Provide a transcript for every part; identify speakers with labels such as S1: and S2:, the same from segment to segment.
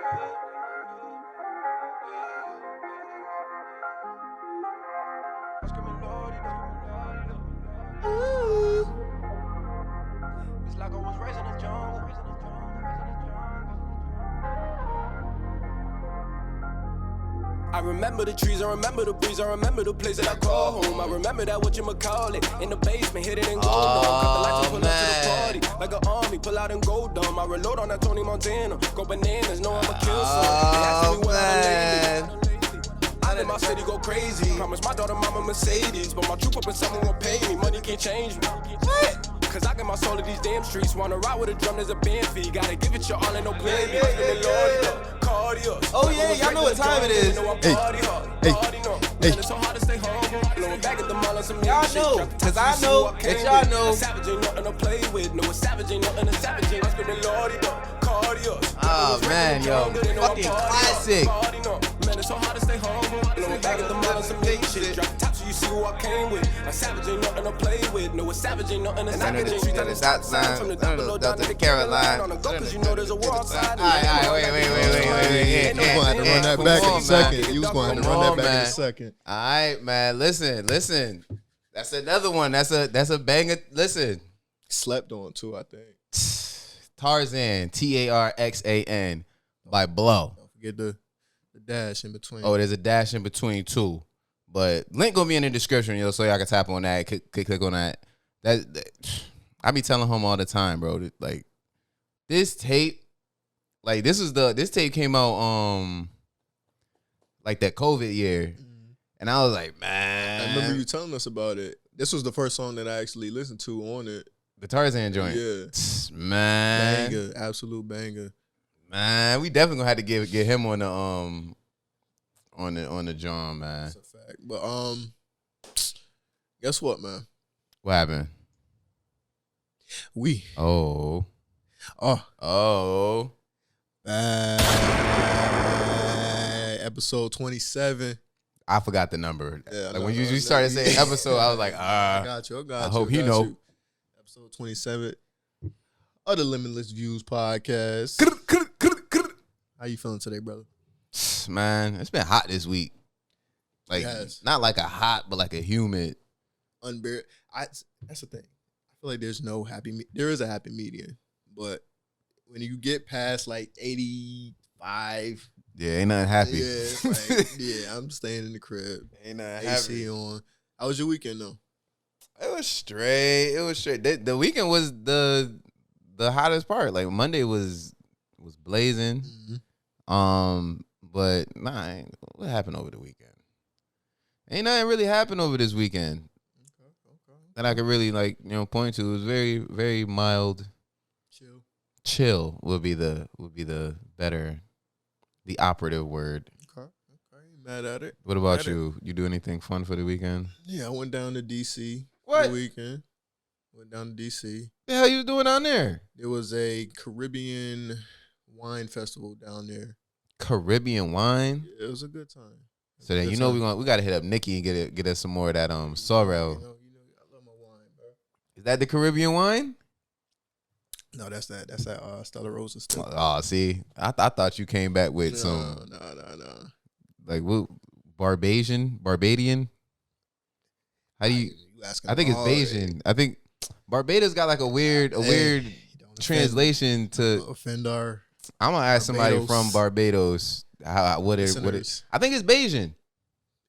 S1: It's like I was raised in the jungle. I remember the trees, I remember the breeze, I remember the place that I call home. I remember that whatchamacallit in the basement, hit it and go down. Cut the lights and pull up to the party like an army, pull out and go dumb. I reload on that Tony Montana, go bananas, know I'ma kill some. They asking me where I'm lately. I let my city go crazy. Promise my daughter mama Mercedes, but my troop up and someone will pay me. Money can't change me. What? Cause I get my soul to these damn streets. Wanna ride with a drum, there's a band fee. Gotta give it your all and no play me.
S2: Oh yeah, y'all know what time it is. Y'all know, cause I know that y'all know. Oh man, yo, fucking classic. Man, it's so hard to stay humble. Blowing back at the mall and some big shit. Drop the top so you see who I came with. A savage ain't nothing to play with. No, a savage ain't nothing to savage. That is that sign from the double down to the Caroline. Cause you know there's a war outside. Alright, wait.
S3: You was going to run that back in a second. You was going to run that back in a second.
S2: Alright, man. Listen. That's another one. That's a banger. Listen.
S3: Slept on too, I think.
S2: Tarzan, Tarxan by Blow.
S3: Don't forget the dash in between.
S2: Oh, there's a dash in between too. But link gonna be in the description, yo, so y'all can tap on that, click on that. That I be telling him all the time, bro. That, like this tape, like this tape came out like that COVID year. And I was like, man.
S3: I remember you telling us about it. This was the first song that I actually listened to on it.
S2: The Tarzan joint.
S3: Yeah.
S2: Man.
S3: Banger. Absolute banger.
S2: Man, we definitely gonna have to get him on the John, man.
S3: That's a fact. But guess what, man?
S2: What happened?
S3: Episode 27.
S2: I forgot the number.
S3: Yeah,
S2: like when you started saying episode, I was like,
S3: I got you.
S2: I hope he know.
S3: Episode 27 of the Limitless Views Podcast. How you feeling today, brother?
S2: Man, it's been hot this week. Like not like a hot, but like a humid.
S3: Unbearable. That's the thing. I feel like there's no there is a happy median, but when you get past like 85.
S2: Yeah, ain't nothing happy.
S3: Yeah, I'm staying in the crib.
S2: Ain't nothing
S3: AC
S2: happy.
S3: on. How was your weekend though?
S2: It was straight. The weekend was the hottest part. Like Monday was blazing. Mm-hmm. But what happened over the weekend? Ain't nothing really happened over this weekend. Okay. That I could really point to. It was very, very mild. Chill would be the better. The operative word.
S3: Okay. Ain't mad at it.
S2: What about you? You do anything fun for the weekend?
S3: Yeah, I went down to DC
S2: for
S3: the weekend. Went down to DC.
S2: The hell you doing down there?
S3: There was a Caribbean wine festival down there.
S2: Caribbean wine?
S3: Yeah, it was a good time.
S2: So then we gotta hit up Nikki and get us some more of that sorrel.
S3: You know, I love my wine, bro.
S2: Is that the Caribbean wine?
S3: No, that's that Stella Rosa stuff.
S2: Oh, see, I thought you came back with some.
S3: No.
S2: Like what? Barbadian? How do you? I think it's Bayesian. I think Barbados got like a weird translation to
S3: offend our.
S2: I'm gonna ask somebody from Barbados what it. I think it's Bayesian.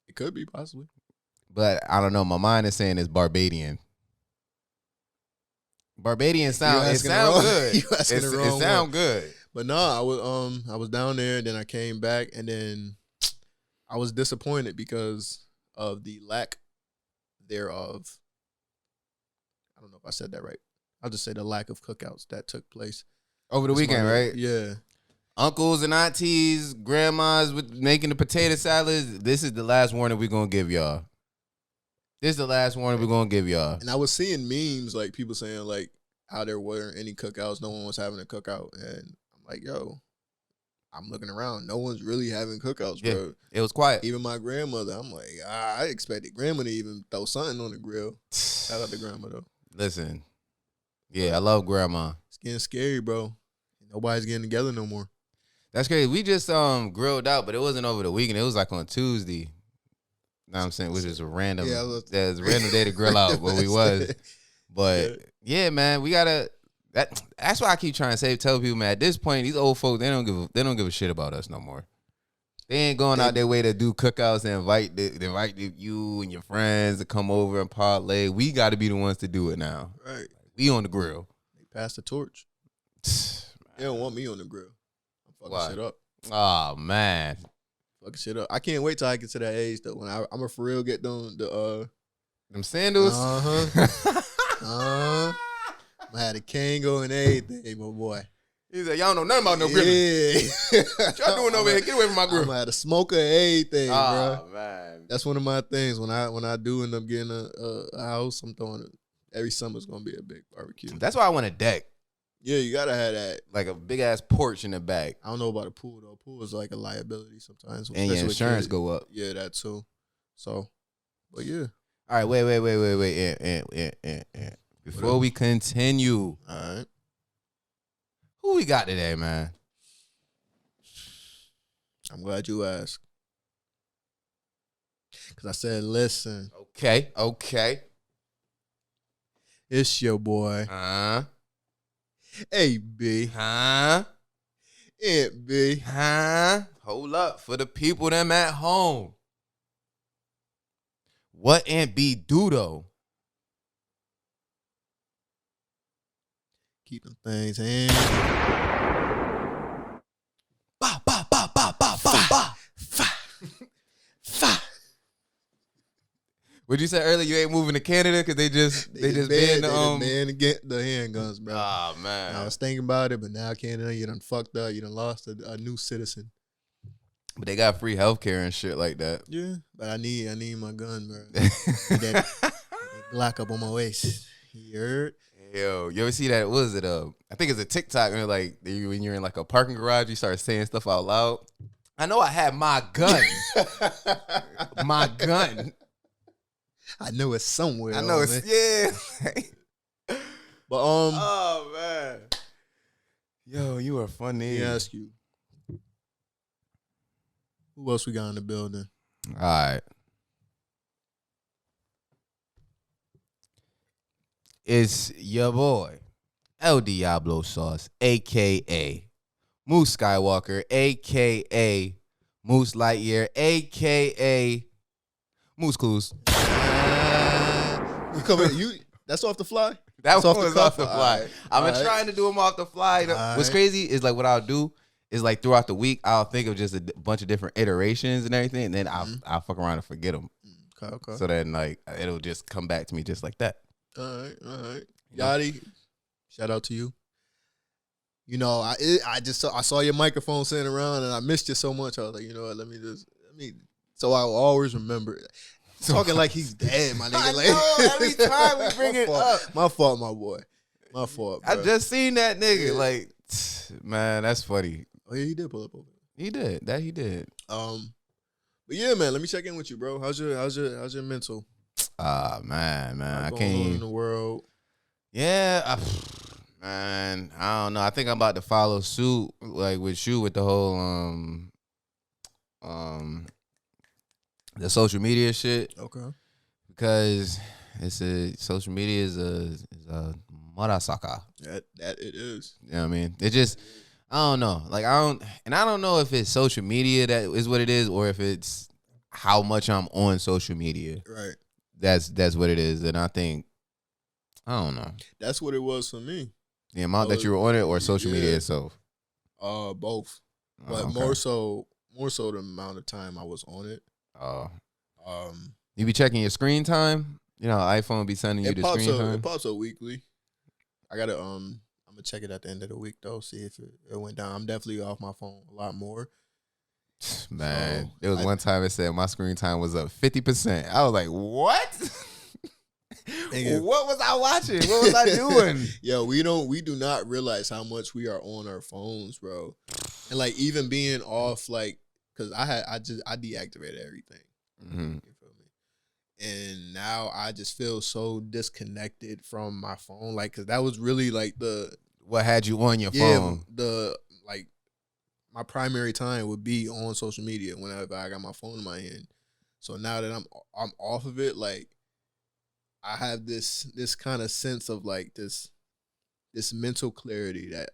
S3: It could be possibly,
S2: but I don't know. My mind is saying it's Barbadian. Barbadian sound good. It sound good.
S3: But no, I was down there, then I came back, and then I was disappointed because of the lack thereof. I don't know if I said that right. I'll just say the lack of cookouts that took place
S2: over the weekend, right?
S3: Yeah.
S2: Uncles and aunties, grandmas with making the potato salads. This is the last warning we're gonna give y'all. And I was seeing memes like people saying like how there weren't any cookouts, no one was having a cookout, and I'm like, yo, I'm looking around, no one's really having cookouts, bro. Yeah, it was quiet.
S3: Even my grandmother, I'm like, I expected grandma to even throw something on the grill. Shout out to grandma though.
S2: Listen, yeah, I love grandma.
S3: It's getting scary, bro. Nobody's getting together no more.
S2: That's crazy. We just grilled out, but it wasn't over the weekend. It was like on Tuesday. Know what I'm saying? Which is a random. There's a random day to grill out, but we was. But yeah, man, we gotta. That's why I keep trying to tell people, man. At this point, these old folks, they don't give a shit about us no more. They ain't going out their way to do cookouts and invite you and your friends to come over and parlay. We got to be the ones to do it now.
S3: Right.
S2: We on the grill.
S3: They pass the torch. They don't want me on the grill. I'm fucking shit up.
S2: Oh man,
S3: fucking shit up. I can't wait till I get to that age though. When I'm a for real get them
S2: sandals.
S3: I had a Kango and everything, my boy.
S2: He said, y'all don't know nothing about no grilling.
S3: Yeah.
S2: What y'all doing over here? Get away from my grill.
S3: I'm at a smoker and everything, bro.
S2: Man.
S3: That's one of my things. When I do end up getting a house, I'm throwing it. Every summer's gonna be a big barbecue.
S2: That's why I want a deck.
S3: Yeah, you gotta have that.
S2: Like a big ass porch in the back.
S3: I don't know about a pool though. Pool is like a liability sometimes.
S2: And your insurance go up.
S3: Yeah, that too. So, but yeah.
S2: All right, wait. Before we continue.
S3: All right.
S2: Who we got today, man?
S3: I'm glad you asked. Because I said, listen.
S2: Okay.
S3: It's your boy. A.B. Aunt B.
S2: Hold up. For the people them at home. What Aunt B do, though?
S3: Keep them things in.
S2: Ba. What'd you say earlier? You ain't moving to Canada because they just banned
S3: the handguns, bro.
S2: Oh man,
S3: I was thinking about it, but now Canada, you done fucked up. You done lost a new citizen.
S2: But they got free healthcare and shit like that.
S3: Yeah, but I need my gun, bro. that Glock up on my waist. You heard?
S2: Yo, you ever see that? What is it? I think it's a TikTok. And like when you're in like a parking garage, you start saying stuff out loud. I know I had my gun. My gun.
S3: I know it's somewhere.
S2: I know it's
S3: But
S2: oh man. Yo, you are funny.
S3: Let me ask you. Who else we got in the building?
S2: All right. It's your boy, El Diablo Sauce, a.k.a. Moose Skywalker, a.k.a. Moose Lightyear, a.k.a. Moose Clues.
S3: That's off the fly?
S2: That
S3: one
S2: was off the fly.
S3: Right.
S2: I've been trying to do them off the fly. What's crazy is like what I'll do is like throughout the week, I'll think of just a bunch of different iterations and everything, and then I'll fuck around and forget them.
S3: Okay.
S2: So then like it'll just come back to me just like that.
S3: All right. Yadie, shout out to you. You know, I saw your microphone sitting around and I missed you so much. I was like, you know what, let me so I'll always remember it. Talking like he's dead, my nigga.
S2: I know, every time we bring it up.
S3: My fault, my boy. My fault, bro.
S2: I just seen that nigga. Like, man, that's funny.
S3: Oh yeah, he did pull up over.
S2: He did. That he did.
S3: But yeah, man, let me check in with you, bro. How's your mental?
S2: Man, I
S3: going
S2: can't
S3: on
S2: even.
S3: in the world.
S2: Yeah, man, I don't know. I think I'm about to follow suit, like with you, with the whole the social media shit.
S3: Okay.
S2: Because social media is a marasaka.
S3: That it is.
S2: You know what I mean? It just, I don't know. Like I don't know if it's social media that is what it is, or if it's how much I'm on social media.
S3: Right.
S2: That's what it is, and I think, I don't know.
S3: That's what it was for me.
S2: The amount that you were on it, or social media itself.
S3: Both, but
S2: okay.
S3: more so the amount of time I was on it.
S2: You be checking your screen time. You know, iPhone be sending you the screen time.
S3: It pops up weekly. I gotta I'm gonna check it at the end of the week though. See if it went down. I'm definitely off my phone a lot more.
S2: Man,
S3: So,
S2: there was one time it said my screen time was up 50%. I was like, what? What was I watching? What was I doing?
S3: Yo, we do not realize how much we are on our phones, bro. And like even being off, like, cause I deactivated everything.
S2: Mm-hmm.
S3: You feel me? And now I just feel so disconnected from my phone, like, cause that was really like
S2: what had you on your phone?
S3: my primary time would be on social media whenever I got my phone in my hand. So now that I'm off of it, like I have this kind of sense of like this mental clarity that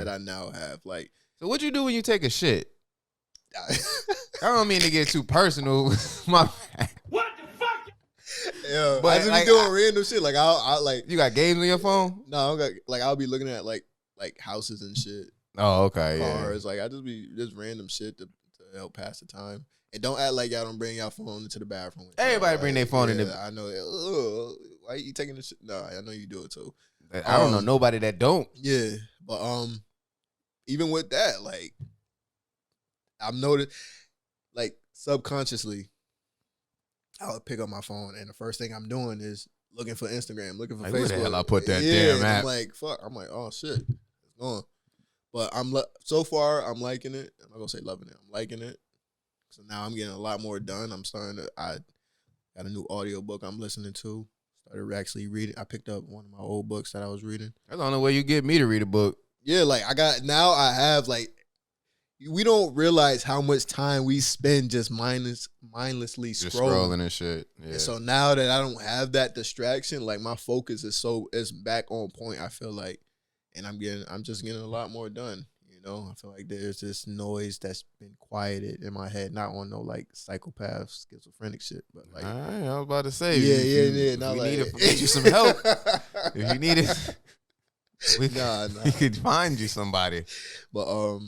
S3: I now have. Like,
S2: so what you do when you take a shit? I don't mean to get too personal. My
S4: What the fuck?
S3: Yeah,
S2: but
S3: I just be doing random shit. Like I like
S2: you got games on your phone?
S3: No, I got like I'll be looking at like houses and shit.
S2: Oh, okay,
S3: cars. Yeah. Like I just be just random shit to help pass the time. And don't act like y'all don't bring y'all phone into the bathroom.
S2: Everybody bring their phone in the.
S3: I know. Why you taking this shit? No, I know you do it too.
S2: I don't know nobody that don't.
S3: Yeah, but even with that, like I've noticed, like subconsciously, I would pick up my phone and the first thing I'm doing is looking for Instagram, looking for Facebook.
S2: Where the hell I put that
S3: damn
S2: app?
S3: I'm like, fuck. I'm like, oh shit, it's gone. But so far I'm liking it. I'm not gonna say loving it. I'm liking it. So now I'm getting a lot more done. I got a new audio book I'm listening to. Started actually reading. I picked up one of my old books that I was reading.
S2: That's the only way you get me to read a book.
S3: Yeah, like I have like, we don't realize how much time we spend just mindlessly
S2: Just
S3: scrolling.
S2: scrolling and shit. Yeah.
S3: And so now that I don't have that distraction, like my focus is back on point, I feel like. And I'm just getting a lot more done. You know, I feel like there's this noise that's been quieted in my head, not on no like psychopath, schizophrenic shit, but like
S2: I was about to say,
S3: yeah.
S2: If
S3: Not
S2: you
S3: like,
S2: need to get you some help, if you need it, we could find you somebody.
S3: But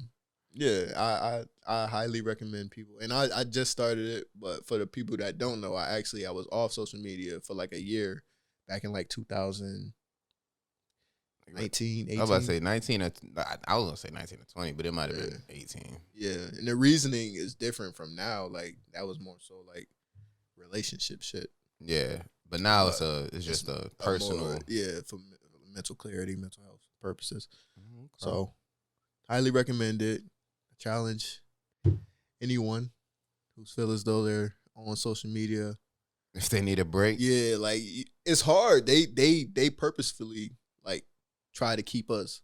S3: yeah, I highly recommend people, and I just started it. But for the people that don't know, I was off social media for like a year back in like 2019, 18.
S2: I was about to say 19. I was gonna say 19 or 20, but it might have been 18.
S3: Yeah, and the reasoning is different from now. Like that was more so like relationship shit.
S2: Yeah, but now it's just a personal.
S3: More, for mental clarity, mental health purposes. Okay. So, highly recommend it. Challenge anyone who's feel as though they're on social media
S2: if they need a break.
S3: Yeah, like it's hard. They purposefully like try to keep us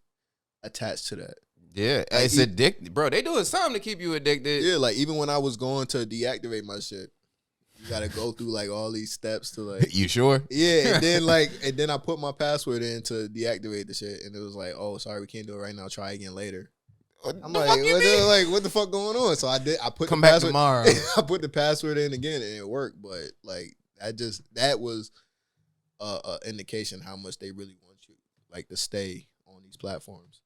S3: attached to that.
S2: Yeah,
S3: like,
S2: it's addicted, bro. They doing something to keep you addicted.
S3: Yeah, like even when I was going to deactivate my shit, you gotta go through like all these steps to like.
S2: You sure?
S3: Yeah, and then I put my password in to deactivate the shit, and it was like, oh, sorry, we can't do it right now. Try again later. I'm like, what the fuck going on? So I put
S2: come
S3: the
S2: back
S3: password,
S2: tomorrow.
S3: I put the password in again, and it worked. But like that was a indication how much they really want you like to stay on these platforms.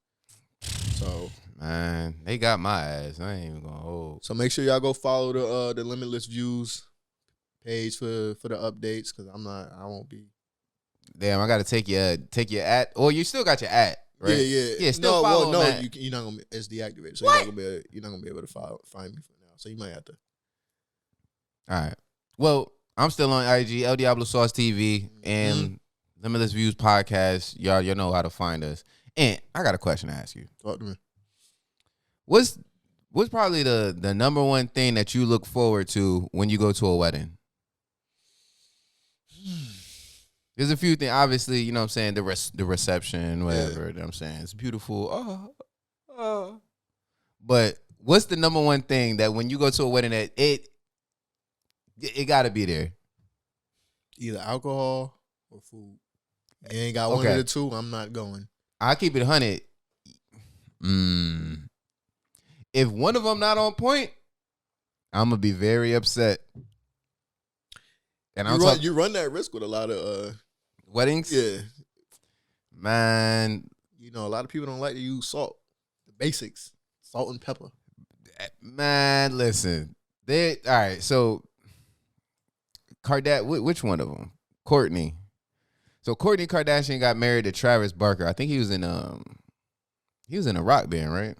S3: So
S2: man, they got my ass. I ain't even gonna hold.
S3: So make sure y'all go follow the Limitless Views page for the updates, because I won't be.
S2: Damn, I gotta take your at. Or you still got your at, right?
S3: Yeah.
S2: Still follow
S3: you're not gonna. It's deactivated, so
S2: what?
S3: you're not gonna be able to find me for now. So you might have to.
S2: All right. Well, I'm still on IG, El Diablo Sauce TV, and Limitless Views Podcast. Y'all know how to find us. And I got a question to ask you.
S3: Talk to me.
S2: What's probably the number one thing that you look forward to when you go to a wedding? There's a few things, obviously, you know what I'm saying, the reception, whatever, you know what I'm saying, it's beautiful. But what's the number one thing that when you go to a wedding that it got to be there?
S3: Either alcohol or food. You ain't got one of the two, I'm not going.
S2: I'll keep it 100. If one of them not on point, I'm going to be very upset. And
S3: you run that risk with a lot of
S2: weddings?
S3: Yeah.
S2: Man.
S3: You know, a lot of people don't like to use salt. The basics. Salt and pepper.
S2: Man, listen. All right, so which one of them? Kourtney. So Kourtney Kardashian got married to Travis Barker. I think he was in a rock band, right?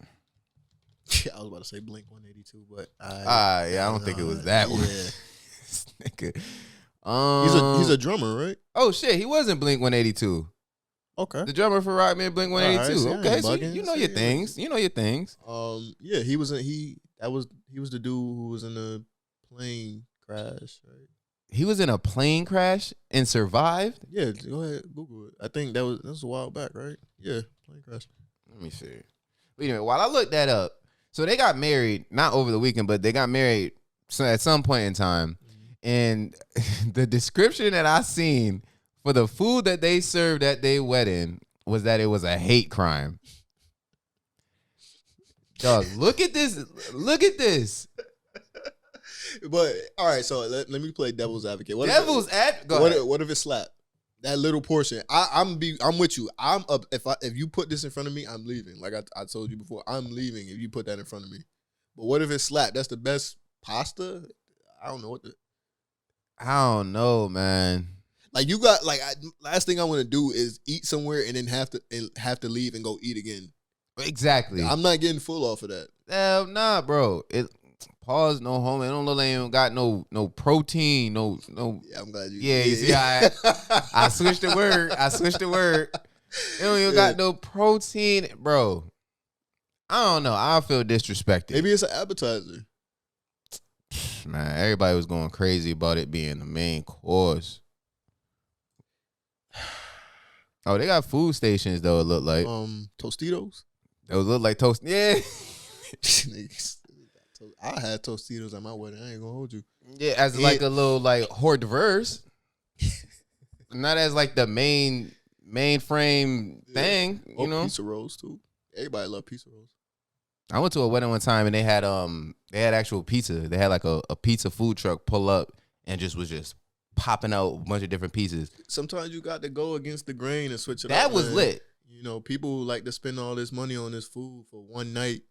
S3: Yeah, I was about to say Blink 182, but
S2: I don't think it was that one. Nigga.
S3: He's a drummer, right?
S2: Oh shit, he was in Blink 182.
S3: Okay.
S2: The drummer for rock band Blink 182.
S3: Right,
S2: okay, so you know your things. You know your things.
S3: Yeah, he was the dude who was in the plane crash, right?
S2: He was in a plane crash and survived?
S3: Yeah, go ahead, Google it. I think that was a while back, right? Yeah, plane crash.
S2: Let me see. But anyway, while I look that up, So they got married, not over the weekend, but they got married at some point in time. And the description that I seen for the food that they served at their wedding was that it was a hate crime. Dog, look at this. Look at this.
S3: But all right, so let me play devil's advocate.
S2: Go ahead.
S3: What if it slapped? That little portion. I'm with you. I'm up. If you put this in front of me, I'm leaving. Like I told you before, I'm leaving if you put that in front of me. But what if it slapped? That's the best pasta. I don't know
S2: I don't know, man.
S3: Like you got last thing I want to do is eat somewhere and then have to leave and go eat again.
S2: Exactly.
S3: I'm not getting full off of that.
S2: Hell nah, bro. Pause, no home. It don't look like it ain't got no protein, no.
S3: Yeah, I'm glad you.
S2: Yeah, you see, I switched the word. It don't even got no protein, bro. I don't know. I feel disrespected.
S3: Maybe it's an appetizer.
S2: Man, everybody was going crazy about it being the main course. Oh, they got food stations though. It looked like
S3: Tostitos.
S2: Those look like toast. Yeah.
S3: I had Tostitos at my wedding. I ain't gonna hold you.
S2: Yeah, as like a little like hors d'oeuvres. Not as like the mainframe thing, you know.
S3: Pizza rolls too. Everybody love pizza rolls.
S2: I went to a wedding one time and they had actual pizza. They had like a pizza food truck pull up and was just popping out a bunch of different pieces.
S3: Sometimes you got to go against the grain and switch it up.
S2: That was lit.
S3: You know, people like to spend all this money on this food for one night.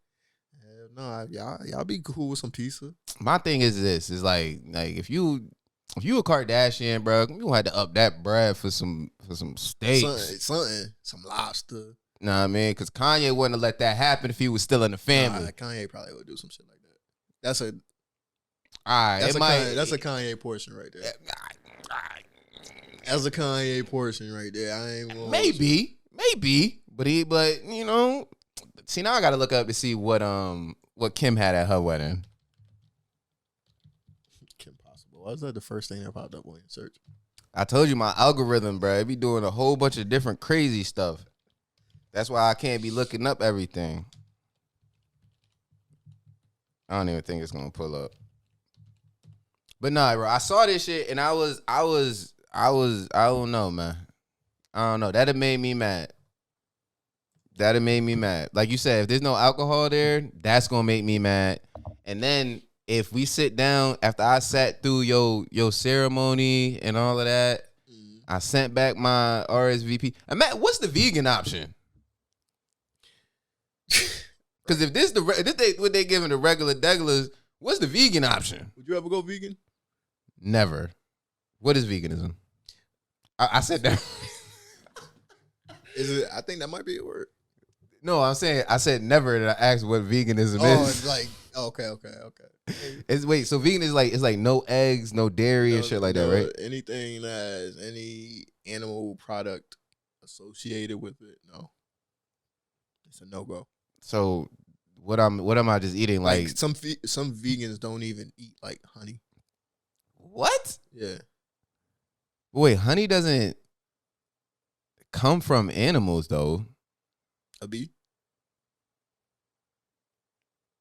S3: Nah, y'all be cool with some pizza.
S2: My thing is this: is like if you a Kardashian, bro, you gonna have to up that bread for some steaks,
S3: something, some lobster.
S2: Know what I mean? Because Kanye wouldn't have let that happen if he was still in the family.
S3: Nah, Kanye probably would do some shit like that. That's a Kanye portion right there. That's a Kanye portion right there. I ain't gonna
S2: maybe, but you know, see now I got to look up to see what Kim had at her wedding.
S3: Kim Possible. Why is that the first thing that popped up when you search?
S2: I told you my algorithm, bro. It be doing a whole bunch of different crazy stuff. That's why I can't be looking up everything. I don't even think it's gonna pull up. But nah, bro, I saw this shit and I don't know, man. I don't know. That'd made me mad. Like you said, if there's no alcohol there, that's gonna make me mad. And then if we sit down after I sat through your ceremony and all of that, I sent back my RSVP. And Matt, what's the vegan option? Because if what they giving the regular degulars, what's the vegan option?
S3: Would you ever go vegan?
S2: Never. What is veganism? I said that.
S3: Is it? I think that might be a word.
S2: No, I'm saying I said never, and I asked what veganism is.
S3: Oh, it's like okay.
S2: So vegan is like it's like no eggs, no dairy, and shit like that, right?
S3: Anything that has any animal product associated with it, no. It's a no-go.
S2: So what am I just eating? Like
S3: some vegans don't even eat like honey.
S2: What?
S3: Yeah.
S2: Wait, honey doesn't come from animals though.
S3: A bee?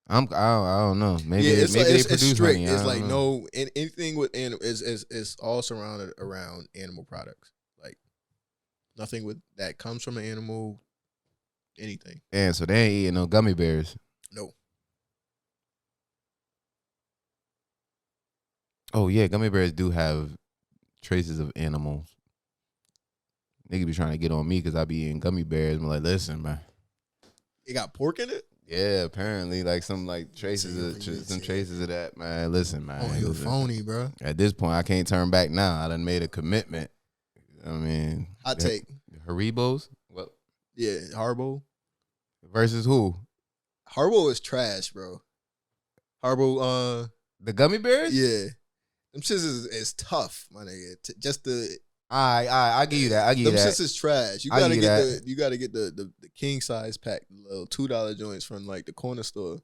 S2: I don't know. Maybe
S3: they
S2: produce
S3: strict.
S2: honey.
S3: It's like no anything with animal is all surrounded around animal products. Like nothing with that comes from an animal. Anything.
S2: And so they ain't eating no gummy bears.
S3: No.
S2: Oh yeah, gummy bears do have traces of animals. Niggas be trying to get on me because I be eating gummy bears. I'm like, listen, man.
S3: It got pork in it?
S2: Yeah, apparently, like some like traces of that, man. Listen, man.
S3: Oh, you're phony, bro.
S2: At this point, I can't turn back now. I done made a commitment. I mean,
S3: I take
S2: Haribos. What?
S3: Yeah, Haribo.
S2: Versus who?
S3: Haribo is trash, bro. Haribo,
S2: the gummy bears?
S3: Yeah. Them shits is tough, my nigga. Just the
S2: I give you that. I give you that.
S3: Them shits is trash. You gotta get the king size pack, the little $2 joints from like the corner store.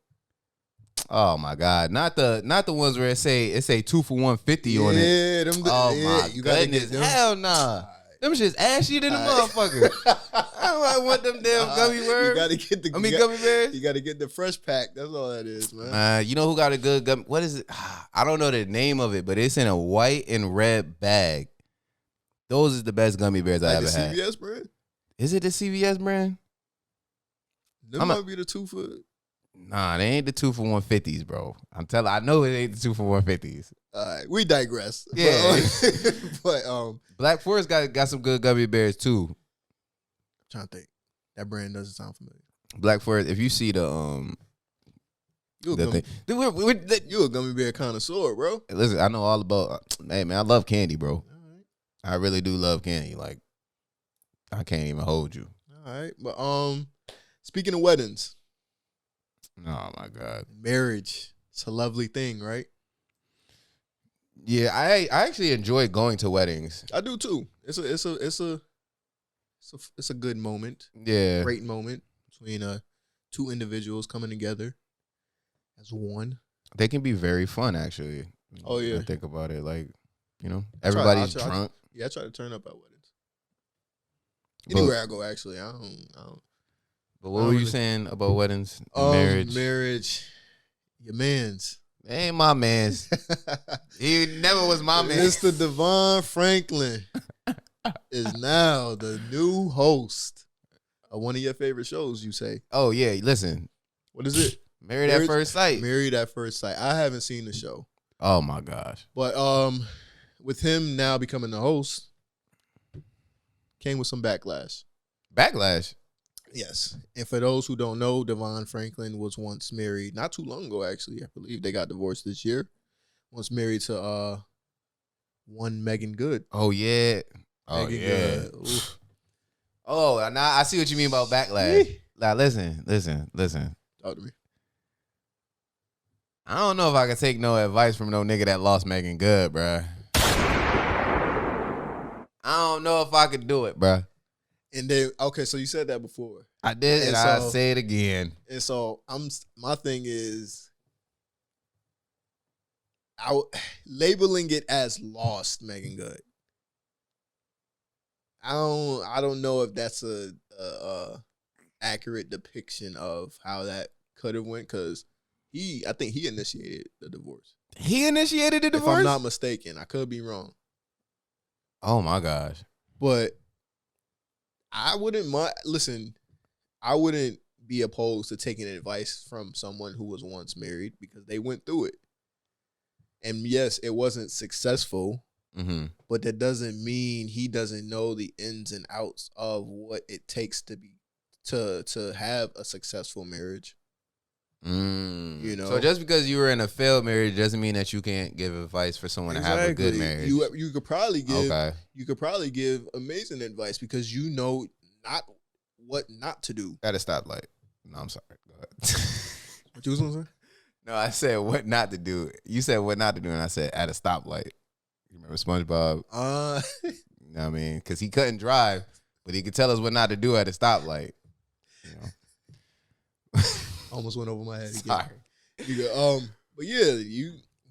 S2: Oh my God! Not the ones where it say 2 for $150 on it.
S3: Yeah,
S2: My goodness! Hell nah. Them shit's ashy than a motherfucker. I don't want them damn gummy bears.
S3: You gotta get the
S2: gummy bears.
S3: You gotta get the fresh pack. That's all that is, man.
S2: You know who got a good gummy? What is it? I don't know the name of it, but it's in a white and red bag. Those is the best gummy bears I ever had.
S3: The CVS brand?
S2: Is it the CVS brand?
S3: Them might be the 2 for.
S2: Nah, they ain't the 2 for 150s, bro. I know it ain't the 2 for 150s.
S3: All right, we digress.
S2: Yeah,
S3: but
S2: Black Forest got some good gummy bears too.
S3: I'm trying to think. That brand doesn't sound familiar.
S2: Black Forest. If you see the
S3: You a gummy bear connoisseur, bro.
S2: Listen, I know all about. Hey man, I love candy, bro. I really do love candy. Like, I can't even hold you.
S3: All right, but speaking of weddings,
S2: oh my god,
S3: marriage. It's a lovely thing, right?
S2: Yeah, I actually enjoy going to weddings.
S3: I do too. It's a good moment.
S2: Yeah,
S3: Great moment between two individuals coming together as one.
S2: They can be very fun, actually.
S3: Oh yeah,
S2: think about it, like, you know, everybody's drunk.
S3: I try to turn up at weddings. Anywhere I go, actually, I don't.
S2: But what were you saying about weddings, marriage?
S3: Marriage, your man's.
S2: Ain't my man's. He never was my man.
S3: Mr. Devon Franklin is now the new host of one of your favorite shows, you say.
S2: Oh, yeah. Listen.
S3: What is it?
S2: Married at First Sight.
S3: Married at First Sight. I haven't seen the show.
S2: Oh, my gosh.
S3: But with him now becoming the host, came with some backlash.
S2: Backlash?
S3: Yes. And for those who don't know, Devon Franklin was once married, not too long ago, actually. I believe they got divorced this year. Once married to one Megan Good.
S2: Oh, yeah. Oh,
S3: Megan
S2: yeah.
S3: Good. Oof.
S2: Oh, now I see what you mean about backlash. Now, listen.
S3: Talk to me.
S2: I don't know if I can take no advice from no nigga that lost Megan Good, bruh. I don't know if I could do it, bruh.
S3: And then, okay, so you said that before.
S2: I did, and I'll say it again.
S3: And so my thing is, labeling it as lost Megan Good. I don't know if that's a accurate depiction of how that could have went, because I think he initiated the divorce.
S2: He initiated the divorce?
S3: If I'm not mistaken. I could be wrong.
S2: Oh my gosh.
S3: But I wouldn't be opposed to taking advice from someone who was once married, because they went through it. And yes, it wasn't successful, but that doesn't mean he doesn't know the ins and outs of what it takes to have a successful marriage. You know,
S2: so just because you were in a failed marriage doesn't mean that you can't give advice for someone to have a good marriage.
S3: You could probably give amazing advice, because you know what not to do
S2: at a stoplight. No, I'm sorry. Go ahead.
S3: What you was gonna say?
S2: No, I said what not to do. You said what not to do, and I said at a stoplight. You remember SpongeBob? You know what I mean? Because he couldn't drive, but he could tell us what not to do at a stoplight. You know.
S3: Almost went over my head again.
S2: Sorry.
S3: But yeah,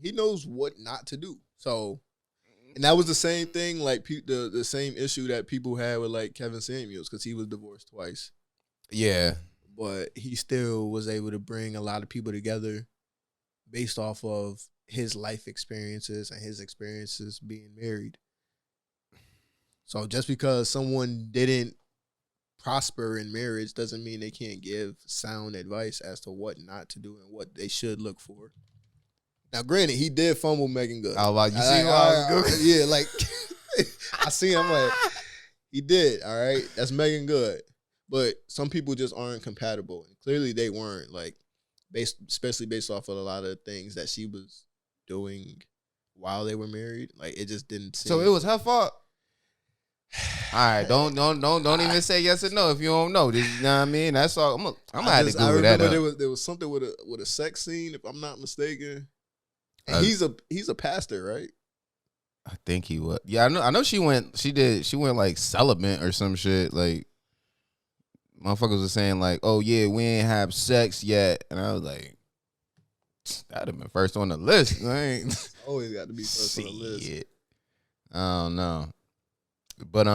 S3: he knows what not to do. So, and that was the same thing, like the same issue that people had with like Kevin Samuels, because he was divorced twice.
S2: Yeah.
S3: But he still was able to bring a lot of people together based off of his life experiences and his experiences being married. So just because someone didn't prosper in marriage doesn't mean they can't give sound advice as to what not to do and what they should look for. Now, granted, he did fumble Megan Good.
S2: Oh, wow. You see how I was good?
S3: Yeah, like, I see him like, he did, all right? That's Megan Good. But some people just aren't compatible. And clearly they weren't, like, especially based off of a lot of things that she was doing while they were married. Like, it just didn't seem.
S2: So it was her fault? All right, don't even say yes or no if you don't know. You know what I mean? That's all. I'm gonna have to Google that up.
S3: There was something with a sex scene, if I'm not mistaken. And he's a pastor, right?
S2: I think he was. Yeah, I know she went like celibate or some shit. Like, motherfuckers were saying like, oh yeah, we ain't have sex yet, and I was like, that'd have been first on the list.
S3: Always got to be first on the list.
S2: I don't know. But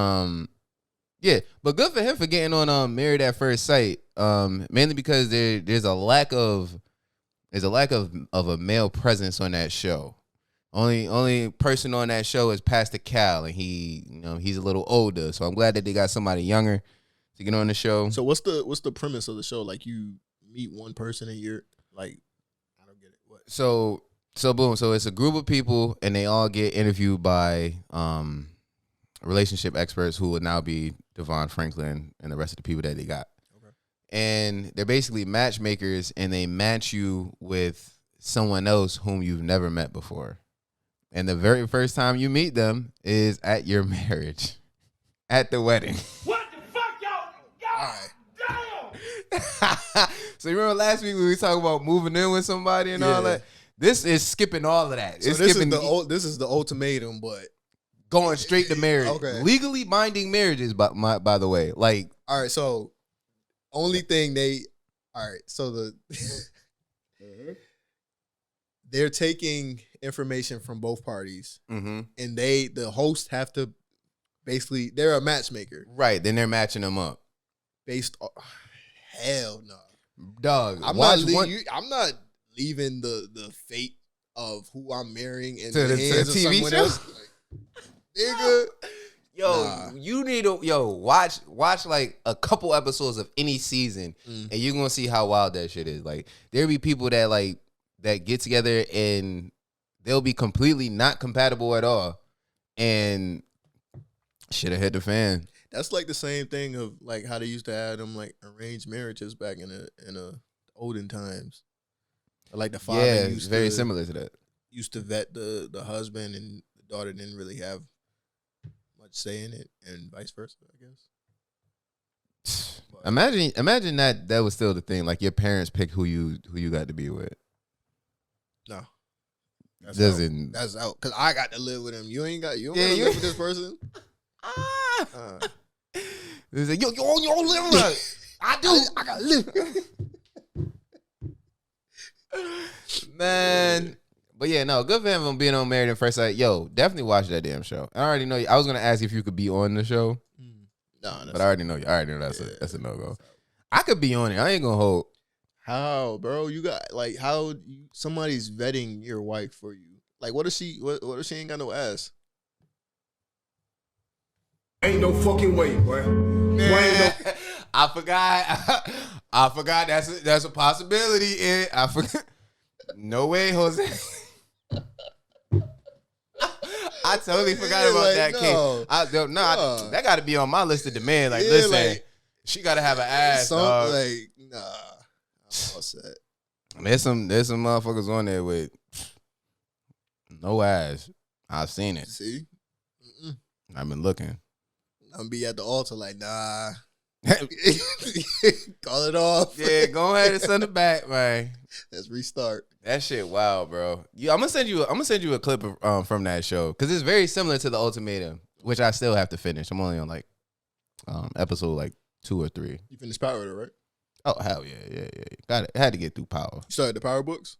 S2: yeah, but good for him for getting on Married at First Sight. Mainly because there's a lack of a male presence on that show. Only person on that show is Pastor Cal, and he's a little older. So I'm glad that they got somebody younger to get on the show.
S3: So what's the premise of the show? Like you meet one person and you're like, I don't get it. What?
S2: So boom. So it's a group of people, and they all get interviewed by relationship experts who will now be Devon, Franklin, and the rest of the people that they got. Okay. And they're basically matchmakers, and they match you with someone else whom you've never met before. And the very first time you meet them is at your marriage, at the wedding.
S4: What the fuck, y'all? Damn!
S2: So you remember last week we were talking about moving in with somebody and all that? This is skipping all of that.
S3: So
S2: it's
S3: this
S2: skipping
S3: this is the ultimatum, but
S2: going straight to marriage.
S3: Okay.
S2: Legally binding marriages, by the way. Like,
S3: all right, so only thing so they're taking information from both parties, and the hosts have to basically, they're a matchmaker,
S2: right? Then they're matching them up
S3: based on, hell no,
S2: dog.
S3: I'm not leaving the fate of who I'm marrying in the hands of
S2: TV
S3: someone
S2: show?
S3: else. Nigga,
S2: You need to watch like a couple episodes of any season, and you're gonna see how wild that shit is. Like, there'll be people that get together and they'll be completely not compatible at all, and shit have hit the fan.
S3: That's like the same thing of like how they used to have them like arranged marriages back in the olden times. Like the father
S2: it's very similar to that.
S3: Used to vet the husband, and the daughter didn't really have much say in it, and vice versa, I guess. But
S2: Imagine that was still the thing. Like, your parents pick who you got to be with.
S3: No, that's out. Cause I got to live with him. You don't live with this person.
S2: It's like, you don't live with us. I do.
S3: I gotta live.
S2: Man. But yeah, no, good for him for being on Married at First Sight. Yo, definitely watch that damn show. I already know. I was gonna ask if you could be on the show, but I already know. That's a no go. I could be on it. I ain't gonna hold.
S3: How, bro? You got like somebody's vetting your wife for you. Like, what if she ain't got no ass?
S4: Ain't no fucking way, boy.
S2: I forgot. That's a possibility. I forgot. No way, Jose. I totally forgot about that case. That got to be on my list of demand. Like, listen, she got to have an ass. Dog.
S3: Like, nah, I'm all set.
S2: There's some motherfuckers on there with no ass. I've seen it.
S3: See,
S2: I've been looking.
S3: I'm gonna be at the altar like, nah. Call it off.
S2: Yeah, go ahead and send it back, man.
S3: Let's restart.
S2: That shit wild, bro. I'm gonna send you a clip of, from that show, because it's very similar to The Ultimatum, which I still have to finish. I'm only on like episode like 2 or 3.
S3: You finished Power though, right?
S2: Oh hell yeah. Got it. Had to get through Power.
S3: You started the Power books?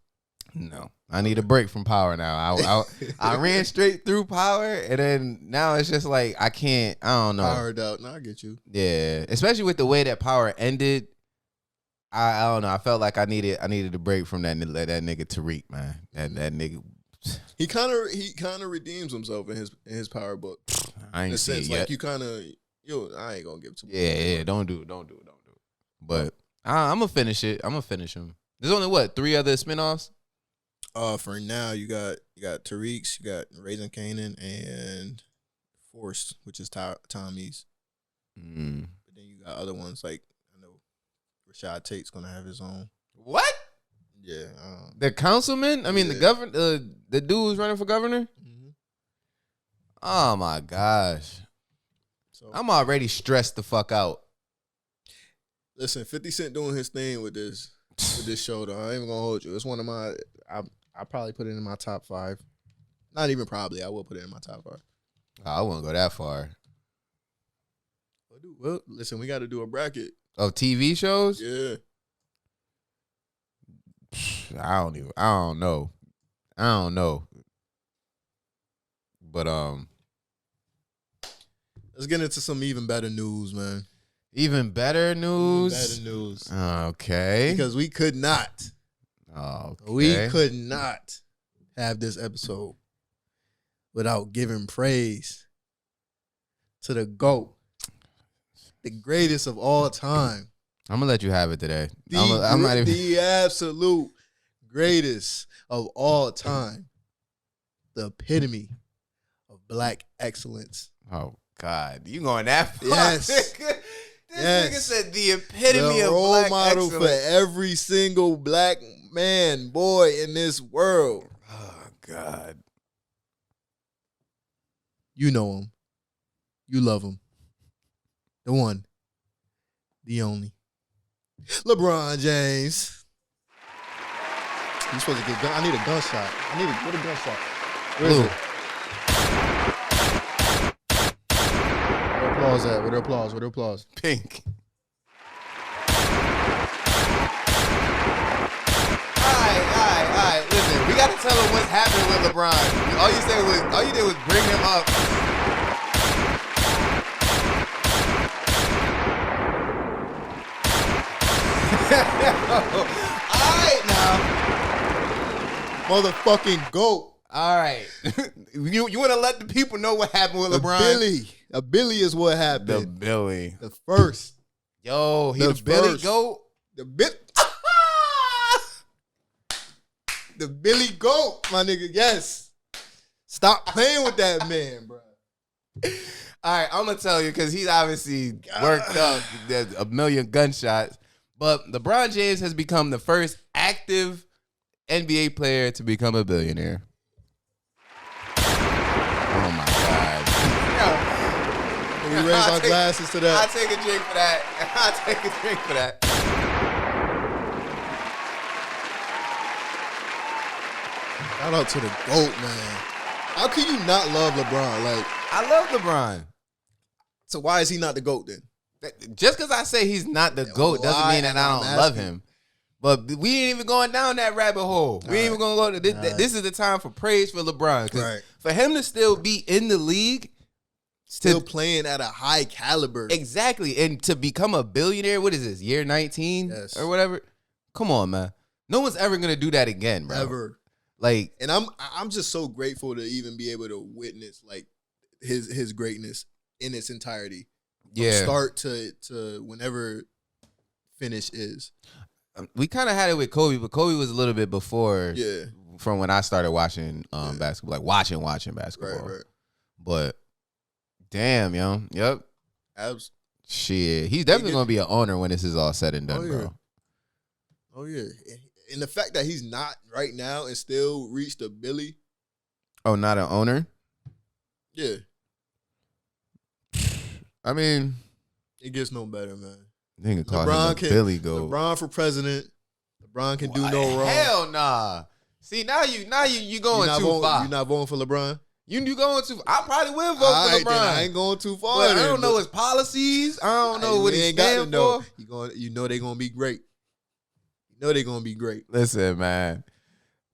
S2: No, I need a break from Power now. I ran straight through Power, and then now it's just like I can't. I don't know.
S3: Powered out. No, I get you.
S2: Yeah, especially with the way that Power ended. I don't know. I felt like I needed a break from that nigga Tariq, man. That nigga.
S3: He kind of redeems himself in his Power book.
S2: I ain't seen it yet.
S3: Like you kind of I ain't gonna give too much.
S2: Yeah. Don't do it. But I'm gonna finish it. I'm gonna finish him. There's only 3 other spinoffs.
S3: For now, you got Tariq's, you got Raising Kanan, and Forced, which is Tommy's. But then you got other ones like I know Rashad Tate's gonna have his own.
S2: What?
S3: Yeah.
S2: The councilman? I mean, the governor, the dude who's running for governor. Mm-hmm. Oh my gosh! So I'm already stressed the fuck out.
S3: Listen, 50 Cent doing his thing with this show though. I ain't even gonna hold you. It's one of my. I probably put it in my top 5. Not even probably. I will put it in my top 5.
S2: I wouldn't go that far.
S3: Well, listen, we got to do a bracket
S2: of TV shows.
S3: Yeah.
S2: I don't know. But
S3: Let's get into some even better news, man.
S2: Even better news?
S3: Better news.
S2: Okay.
S3: Because we could not.
S2: Okay.
S3: We could not have this episode without giving praise to the GOAT, the greatest of all time.
S2: I'm going to let you have it today.
S3: The absolute greatest of all time. The epitome of black excellence.
S2: Oh, God. You going that far?
S3: Yes.
S2: This nigga said the epitome
S3: the
S2: of
S3: role
S2: black
S3: model
S2: excellence.
S3: for every single black man, boy in this world.
S2: Oh, God.
S3: You know him. You love him. The one. The only. LeBron James. You supposed to get gun. I need a gunshot. What a gunshot. Where is
S2: Blue.
S3: it? Where the applause at? Where the applause? Where the applause?
S2: Pink. All right. Listen, we got to tell him what's happening with LeBron. All you did was bring him up. All right now.
S3: Motherfucking GOAT.
S2: All right. You want to let the people know what happened with LeBron?
S3: A Billy is what happened.
S2: The Billy.
S3: The first.
S2: Yo, he
S3: The
S2: the Billy
S3: first.
S2: GOAT?
S3: The The Billy GOAT, my nigga. Yes. Stop playing with that man, bro.
S2: All right, I'm going to tell you because he's obviously worked up. There's a million gunshots. But LeBron James has become the first active NBA player to become a billionaire. Oh, my God.
S3: Can we raise our glasses to that?
S2: I'll take a drink for that.
S3: Shout out to the GOAT, man. How can you not love LeBron? Like,
S2: I love LeBron.
S3: so why is he not the GOAT then?
S2: Just because I say he's not the GOAT doesn't
S3: why
S2: mean that I
S3: am
S2: don't
S3: I
S2: love
S3: asking?
S2: him. But we ain't even going down that rabbit hole. We ain't even going to go to this.
S3: Alright.
S2: This is the time for praise for LeBron. 'Cause
S3: Right.
S2: for him to still be in the league,
S3: Still playing at a high caliber.
S2: exactly, and to become a billionaire, what is this, year 19
S3: Yes.
S2: or whatever? Come on, man. No one's ever going to do that again, bro.
S3: Ever.
S2: Like,
S3: And I'm just so grateful to even be able to witness like his greatness in its entirety. From
S2: yeah.
S3: start to whenever finish is.
S2: We kind of had it with Kobe, but Kobe was a little bit before
S3: Yeah.
S2: from when I started watching basketball, like watching basketball.
S3: Right.
S2: But damn, yo. Yep.
S3: Abs.
S2: Shit. He's definitely going to be an owner when this is all said and done,
S3: Oh, yeah.
S2: bro.
S3: Oh yeah. And the fact that he's not right now and still reached a Billy.
S2: Oh, not an owner?
S3: Yeah.
S2: I mean,
S3: It gets no better, man.
S2: they can call
S3: LeBron
S2: him the Billy Goat.
S3: LeBron for president. LeBron can do no wrong.
S2: Hell nah. See, now you going too far.
S3: You're not voting for LeBron?
S2: You going too far. I probably will vote
S3: All
S2: for
S3: right,
S2: LeBron.
S3: then I ain't going too far.
S2: But I
S3: then,
S2: don't know
S3: but-
S2: his policies. I don't know what
S3: We
S2: he
S3: ain't got to
S2: stand
S3: know.
S2: for.
S3: You know they're gonna be great. You know they're gonna be great.
S2: Listen, man.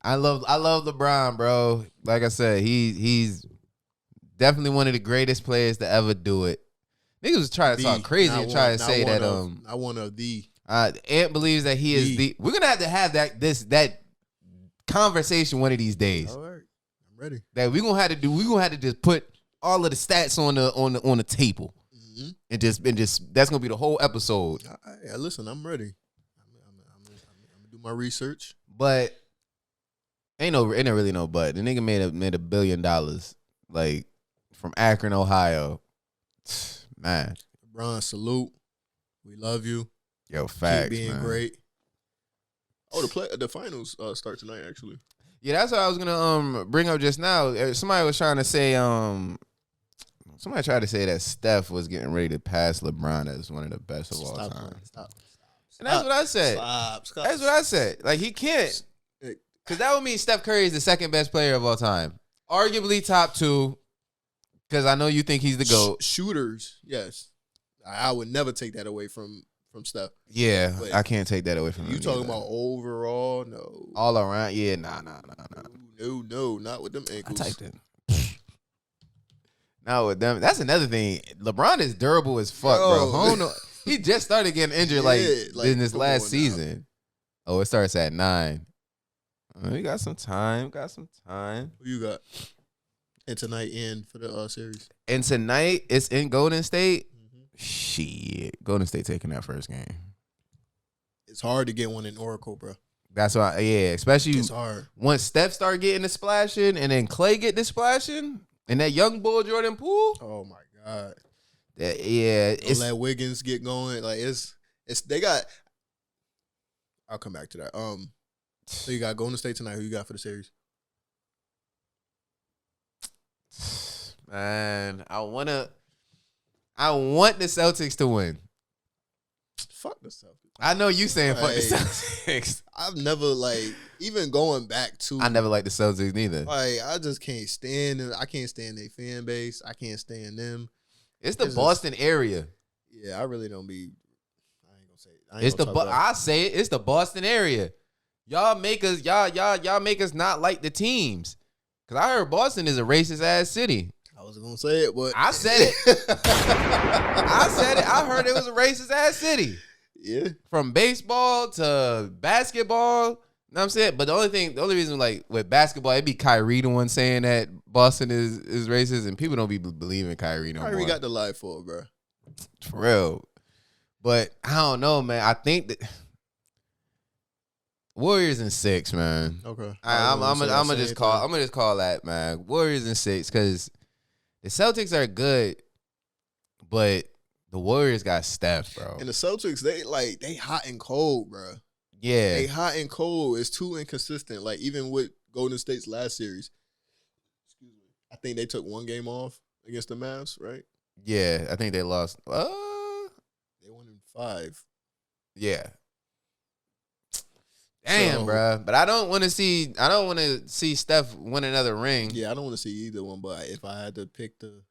S2: I love LeBron, bro. Like I said, he's definitely one of the greatest players to ever do it. Niggas was trying to talk crazy and try to say that
S3: I want a the.
S2: Ant believes that he is the. We're gonna have that conversation one of these days.
S3: All right, I'm ready.
S2: That we gonna have to do. We gonna have to just put all of the stats on the table,
S3: Mm-hmm.
S2: and just that's gonna be the whole episode.
S3: Listen, I'm ready. I'm gonna do my research.
S2: But ain't really no but. The nigga made $1 billion like from Akron, Ohio. Man,
S3: LeBron, salute. We love you.
S2: yo, facts,
S3: Keep being
S2: man.
S3: great. Oh, the finals start tonight. Actually,
S2: Yeah, that's what I was gonna bring up just now. Somebody was trying to say somebody tried to say that Steph was getting ready to pass LeBron as one of the best of all time.
S3: Stop.
S2: And that's what I said.
S3: Stop.
S2: That's what I said. Like he can't, because that would mean Steph Curry is the second best player of all time, arguably top 2. Because I know you think he's the GOAT.
S3: Shooters, yes. I would never take that away from Steph.
S2: Yeah,
S3: But
S2: I can't take that away from him.
S3: You talking
S2: either.
S3: about overall? No.
S2: All around? Yeah, nah.
S3: No, not with them
S2: I
S3: ankles.
S2: typed it. Now with them, that's another thing. LeBron is durable as fuck,
S3: Bro.
S2: bro. Hold on. He just started getting injured in this last season. Oh, it starts at 9. We got some time.
S3: Who you got? And tonight in for the series.
S2: And tonight it's in Golden State. Shit, Golden State taking that first game.
S3: It's hard to get one in Oracle, bro.
S2: That's why, especially
S3: It's hard.
S2: Once Steph start getting the splashing and then Clay get the splashing and that young bull Jordan Poole.
S3: Oh my God.
S2: It's
S3: let Wiggins get going. Like it's they got. I'll come back to that. So you got Golden State tonight. Who you got for the series?
S2: Man, I want the Celtics to win.
S3: Fuck the Celtics.
S2: I know you saying fuck the
S3: Like,
S2: Celtics.
S3: I've never even going back to.
S2: I never liked the Celtics neither.
S3: Like I just can't stand them. I can't stand their fan base. I can't stand them.
S2: It's the Boston area.
S3: Yeah, I really don't be. I ain't gonna say it.
S2: I say it. It's the Boston area. Y'all make us not like the teams. Cause I heard Boston is a racist ass city.
S3: I wasn't gonna say it, but
S2: I said it. I heard it was a racist ass city.
S3: Yeah.
S2: From baseball to basketball. You know what I'm saying? But the only reason like with basketball, it'd be Kyrie the one saying that Boston is racist, and people don't be believing Kyrie no more.
S3: Kyrie got the life for it, bro.
S2: For real. But I don't know, man. I think that Warriors in 6, man.
S3: Okay.
S2: I'm gonna just call that, man. Warriors in 6, because the Celtics are good, but the Warriors got Steph, bro.
S3: And the Celtics, they hot and cold, bro.
S2: Yeah.
S3: They hot and cold. It's too inconsistent. Like even with Golden State's last series, I think they took one game off against the Mavs, right?
S2: Yeah, I think they lost.
S3: They won in 5.
S2: Yeah. Damn, bro. But I don't want to see Steph win another ring.
S3: Yeah, I don't want to see either one. But if I had to pick the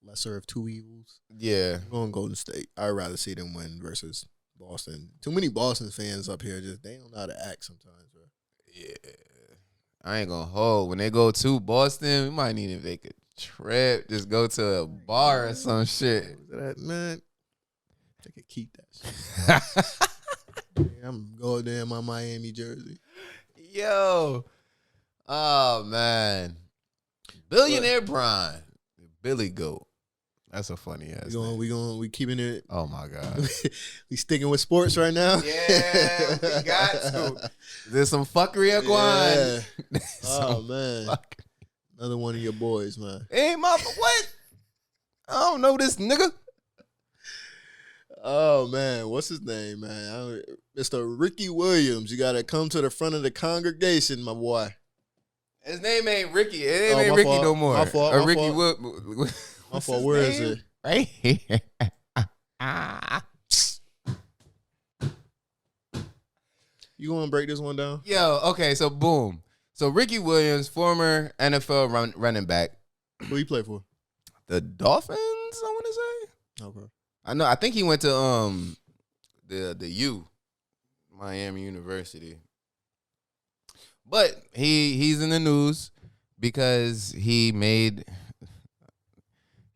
S3: lesser of two evils,
S2: yeah,
S3: I'm going Golden State. I'd rather see them win versus Boston. Too many Boston fans up here. They don't know how to act sometimes, bro.
S2: Yeah. I ain't gonna hold. When they go to Boston, we might need to make a trip. Just go to a bar or some shit.
S3: Man, they could keep that shit. I'm going there in my Miami jersey.
S2: Yo. Oh, man. Billionaire Brian. Billy Goat. That's a funny ass name.
S3: We keeping it.
S2: Oh, my God.
S3: We sticking with sports right now?
S2: Yeah, we got to. There's some fuckery at Guan.
S3: Yeah. Oh, man. Another one of your boys, man.
S2: Hey, what? I don't know this nigga.
S3: Oh, man. What's his name, man? Mr. Ricky Williams. You got to come to the front of the congregation, my boy.
S2: His name ain't Ricky. It ain't Ricky no more.
S3: My fault.
S2: Or Ricky
S3: My fault. Where is it?
S2: Right here.
S3: You going to break this one down?
S2: Yo, okay, so boom. So Ricky Williams, former NFL running back.
S3: Who he play for?
S2: The Dolphins, I want to say.
S3: Okay.
S2: I think he went to the U, Miami University. But he's in the news because he made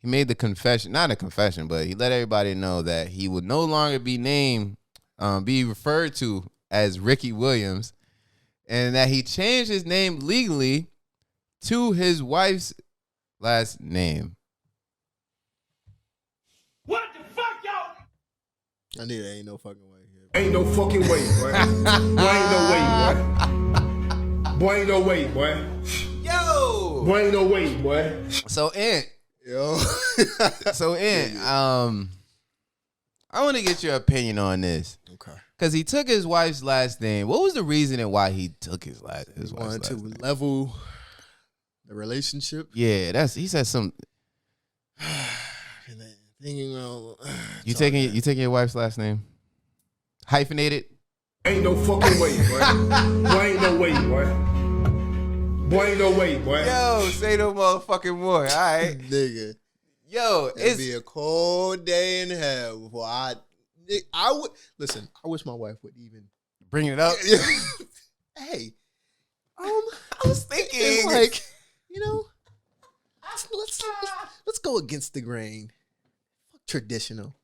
S2: the confession, not a confession, but he let everybody know that he would no longer be be referred to as Ricky Williams, and that he changed his name legally to his wife's last name.
S4: What the fuck, y'all?
S3: I knew there ain't no fucking way here.
S4: Ain't no fucking way, boy. Boy, ain't no way, boy. Boy, ain't no way, boy.
S2: Yo!
S4: Boy, ain't no way, boy.
S2: So, Ant.
S3: Yo.
S2: I want to get your opinion on this.
S3: Okay.
S2: Because he took his wife's last name. What was the reason and why he took his wife's
S3: Wanted
S2: last
S3: to
S2: name?
S3: level the relationship.
S2: Yeah, he said some.
S3: And then thinking about
S2: You taking your wife's last name? Hyphenated?
S4: Ain't no fucking way, boy. Boy, ain't no way, boy. Boy, ain't no way, boy.
S2: Yo, say no motherfucking more. All right,
S3: nigga.
S2: Yo,
S3: It'd be a cold day in hell before I would listen. I wish my wife would even
S2: bring it up.
S3: Hey,
S2: I was thinking,
S3: it's like, let's go against the grain. Fuck traditional.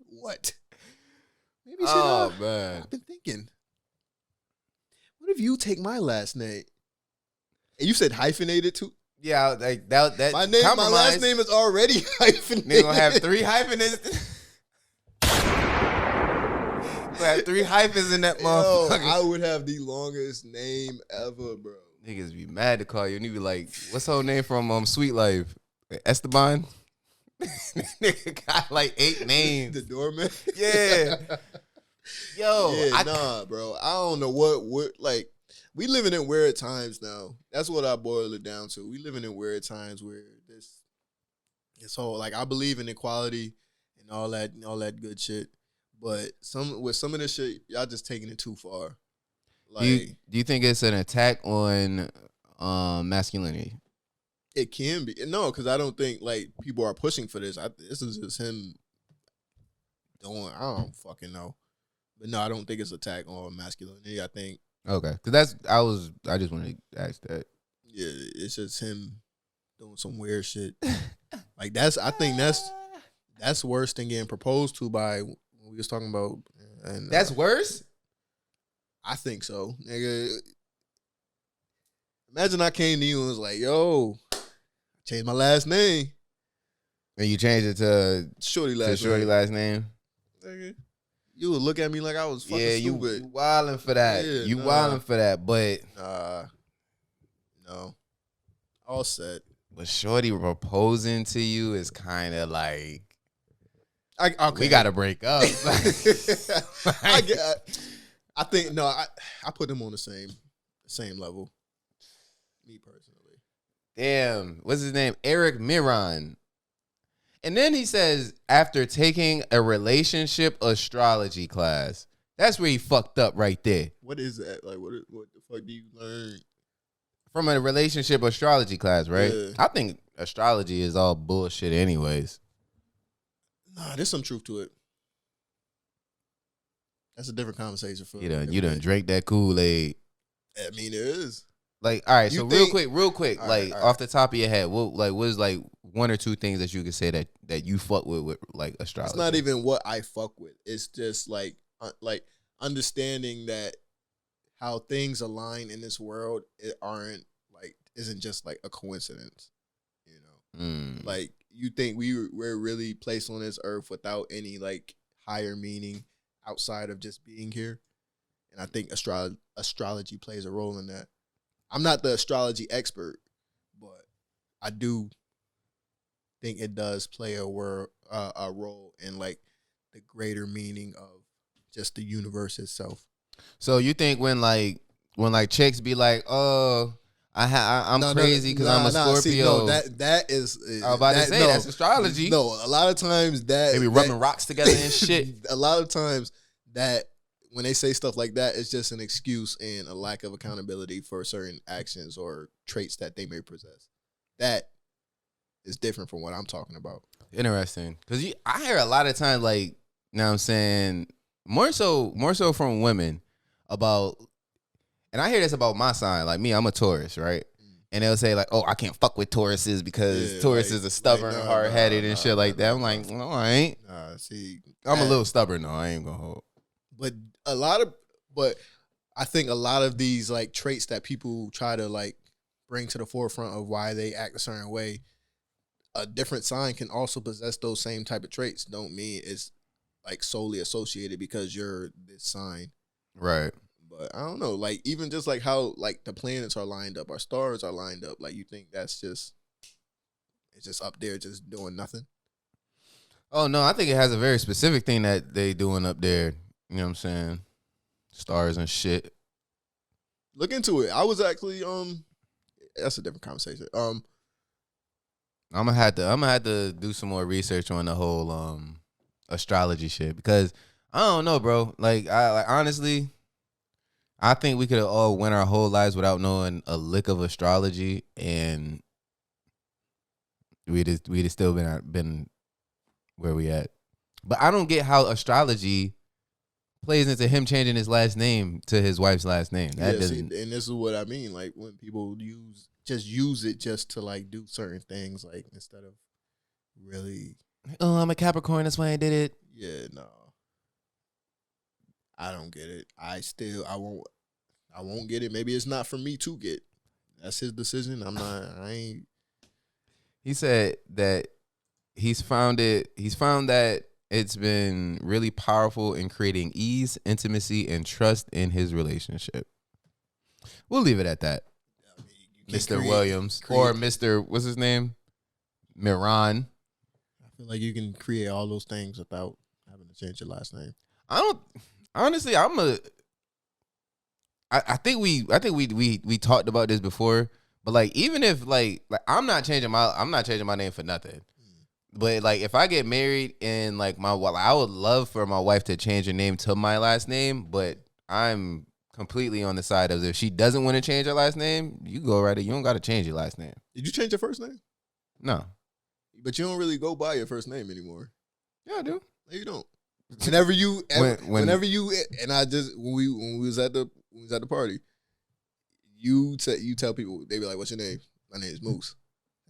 S3: What? Maybe
S2: man.
S3: I've been thinking. What if you take my last name? And you said hyphenated too?
S2: Yeah, like that.
S3: My last name is already hyphenated.
S2: They're gonna have 3 hyphens. Have 3 hyphens in that motherfucker.
S3: I would have the longest name ever, bro.
S2: Niggas be mad to call you, and you be like, "What's her whole name from Sweet Life? Esteban." Nigga got like 8 names.
S3: The doorman.
S2: Yeah. Yo,
S3: bro. I don't know what like. We living in weird times now. That's what I boil it down to. We living in weird times where this whole like I believe in equality and all that good shit. But some of this shit, y'all just taking it too far. Like,
S2: do you think it's an attack on masculinity?
S3: It can be. No, because I don't think like people are pushing for this. This is just him doing. I don't fucking know. But no, I don't think it's an attack on masculinity. I think.
S2: Okay, because I just wanted to ask that.
S3: Yeah, it's just him doing some weird shit. Like I think that's worse than getting proposed to by what we was talking about. And
S2: that's worse?
S3: I think so, nigga. Imagine I came to you and was like, "Yo, I changed my last name,"
S2: and you changed it to
S3: Shorty last
S2: name.
S3: Nigga. You would look at me like I was fucking stupid.
S2: You wilding for that. Yeah, wilding for that, but
S3: no. All set.
S2: But Shorty proposing to you is kind of like
S3: okay.
S2: We gotta break up.
S3: I think no, I put them on the same level. Me personally.
S2: Damn, what's his name? Eric Miron. And then he says, after taking a relationship astrology class, that's where he fucked up right there.
S3: What is that? Like, what the fuck do you learn?
S2: From a relationship astrology class, right?
S3: Yeah.
S2: I think astrology is all bullshit anyways.
S3: Nah, there's some truth to it. That's a different conversation for
S2: you done drank that Kool-Aid.
S3: I mean, there is.
S2: Like, all right, real quick,
S3: all
S2: like
S3: right.
S2: off the top of your head, what's like 1 or 2 things that you could say that you fuck with like astrology?
S3: It's not even what I fuck with. It's just like understanding that how things align in this world isn't just like a coincidence. You know, like you think we're really placed on this earth without any like higher meaning outside of just being here, and I think astrology plays a role in that. I'm not the astrology expert, but I do think it does play a role in like the greater meaning of just the universe itself.
S2: So you think when chicks be like, "Oh, I'm crazy because I'm a Scorpio."
S3: See, no, that is.
S2: I was about to say that's astrology.
S3: No, a lot of times
S2: they be rubbing rocks together and shit.
S3: A lot of times that. When they say stuff like that, it's just an excuse and a lack of accountability for certain actions or traits that they may possess. That is different from what I'm talking about.
S2: Interesting. Because I hear a lot of times, like, you know what I'm saying, more so from women about, and I hear this about my sign. Like me, I'm a Taurus, right? And they'll say like, "Oh, I can't fuck with Tauruses because Tauruses are stubborn, hard-headed and shit like that." I'm like, "No, I ain't." I'm a little stubborn though. I ain't gonna hold.
S3: But I think a lot of these like traits that people try to like bring to the forefront of why they act a certain way, a different sign can also possess those same type of traits. Don't mean it's like solely associated because you're this sign.
S2: Right.
S3: But I don't know, like even just like how like the planets are lined up, our stars are lined up, like you think it's just up there just doing nothing?
S2: Oh no, I think it has a very specific thing that they doing up there. You know what I'm saying? Stars and shit.
S3: Look into it. I was actually that's a different conversation. I'm
S2: gonna have to do some more research on the whole astrology shit because I don't know, bro. Like honestly, I think we could have all went our whole lives without knowing a lick of astrology, and we'd have still been where we at. But I don't get how astrology plays into him changing his last name to his wife's last name. That doesn't.
S3: And this is what I mean. Like when people use it just to like do certain things, like instead of really.
S2: Oh, I'm a Capricorn. That's why I did it.
S3: Yeah, no. I don't get it. I won't get it. Maybe it's not for me to get. That's his decision. I ain't.
S2: He said that he's found that it's been really powerful in creating ease, intimacy, and trust in his relationship. We'll leave it at that.
S3: I mean,
S2: Mr. Williams or Mr. What's his name? Miran.
S3: I feel like you can create all those things without having to change your last name.
S2: Honestly, I think we talked about this before, but like even if like I'm not changing my name for nothing. But like if I get married and like I would love for my wife to change her name to my last name, but I'm completely on the side of if she doesn't want to change her last name, you go right. You don't got to change your last name.
S3: Did you change your first name?
S2: No,
S3: but you don't really go by your first name anymore.
S2: Yeah, I do.
S3: No, you don't. Whenever you and I just when we was at the party, you tell people, they be like, "What's your name?" My name is Moose.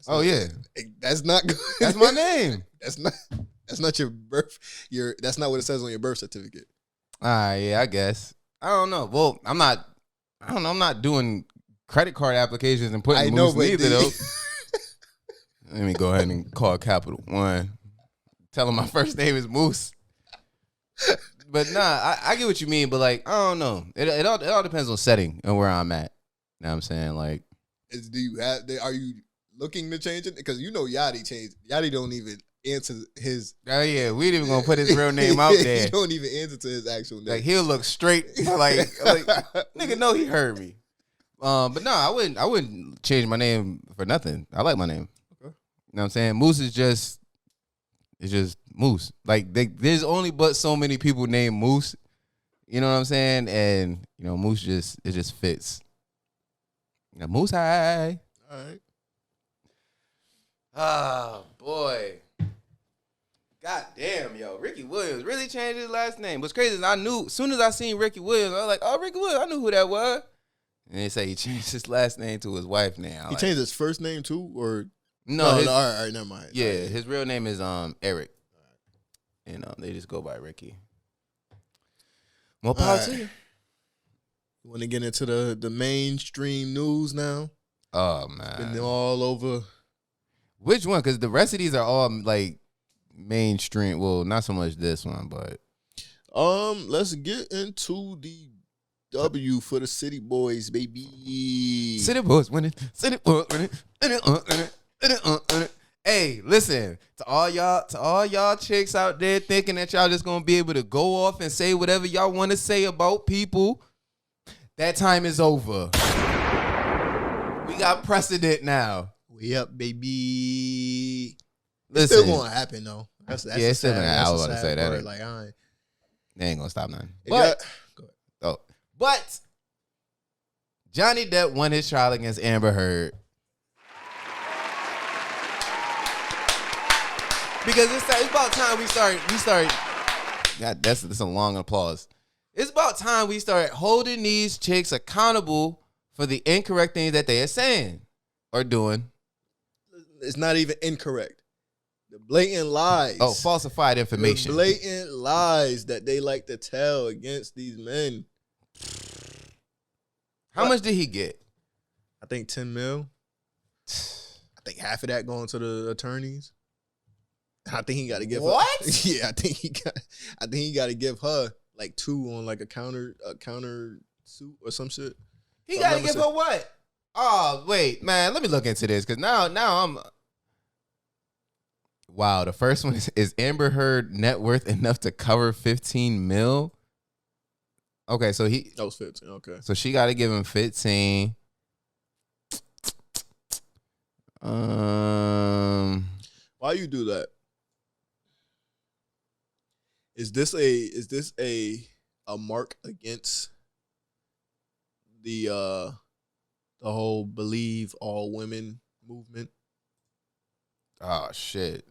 S3: That's not good.
S2: That's my name.
S3: That's not your birth. That's not what it says on your birth certificate.
S2: Yeah, I guess. I don't know. Well, I'm not doing credit card applications and putting Moose neither though. Let me go ahead and call Capital One. Tell them my first name is Moose. But nah, I get what you mean. But like, I don't know. It all depends on setting and where I'm at. You know what I'm saying? Like,
S3: are you looking to change it? Because you know Yadie changed. Yadie don't even answer his.
S2: Oh yeah, we ain't even gonna put his real name out there.
S3: He don't even answer to his actual name.
S2: Like he'll look straight. like nigga, know he heard me. But no, I wouldn't change my name for nothing. I like my name. Okay. You know what I'm saying? Moose is just. It's just Moose. Like there's only but so many people named Moose. You know what I'm saying? And you know, Moose just fits. You know, Moose high.
S3: All right.
S2: Oh boy. God damn, yo. Ricky Williams really changed his last name. What's crazy is I knew as soon as I seen Ricky Williams, I was like, oh, Ricky Williams, I knew who that was. And they say he changed his last name to his wife now.
S3: He changed his first name too, or
S2: no,
S3: all right, never mind.
S2: Yeah, his real name is Eric. And they just go by Ricky. More power to you.
S3: You want to get into the mainstream news now?
S2: Oh man,
S3: been all over.
S2: Which one? Because the rest of these are all like mainstream. Well, not so much this one, but
S3: let's get into the W for the City Boys, baby.
S2: City Boys winning. City Boys winning. Hey, listen to all y'all chicks out there thinking that y'all just gonna be able to go off and say whatever y'all want to say about people. That time is over. We got precedent now.
S3: We up, baby.
S2: Listen,
S3: it's still gonna happen though. That's
S2: it's still gonna happen. I was about to say that.
S3: Like
S2: They ain't gonna stop nothing.
S3: But
S2: Johnny Depp won his trial against Amber Heard. Because it's about time we start. God, that's a long applause. It's about time we start holding these chicks accountable for the incorrect things that they are saying or doing.
S3: It's not even incorrect. The blatant lies.
S2: Oh, falsified information.
S3: The blatant lies that they like to tell against these men.
S2: How much did he get?
S3: I think 10 mil. I think half of that going to the attorneys. I think he got to give
S2: what?
S3: Yeah, I think he got to give her like 2 on like a counter suit or some shit.
S2: He got to give her what? Oh wait, man, let me look into this because now I'm. Wow, the first one is Amber Heard net worth enough to cover 15 mil? Okay, so
S3: that was 15. Okay,
S2: so she got to give him 15.
S3: Why you do that? Is this a mark against the whole believe all women movement?
S2: Oh shit.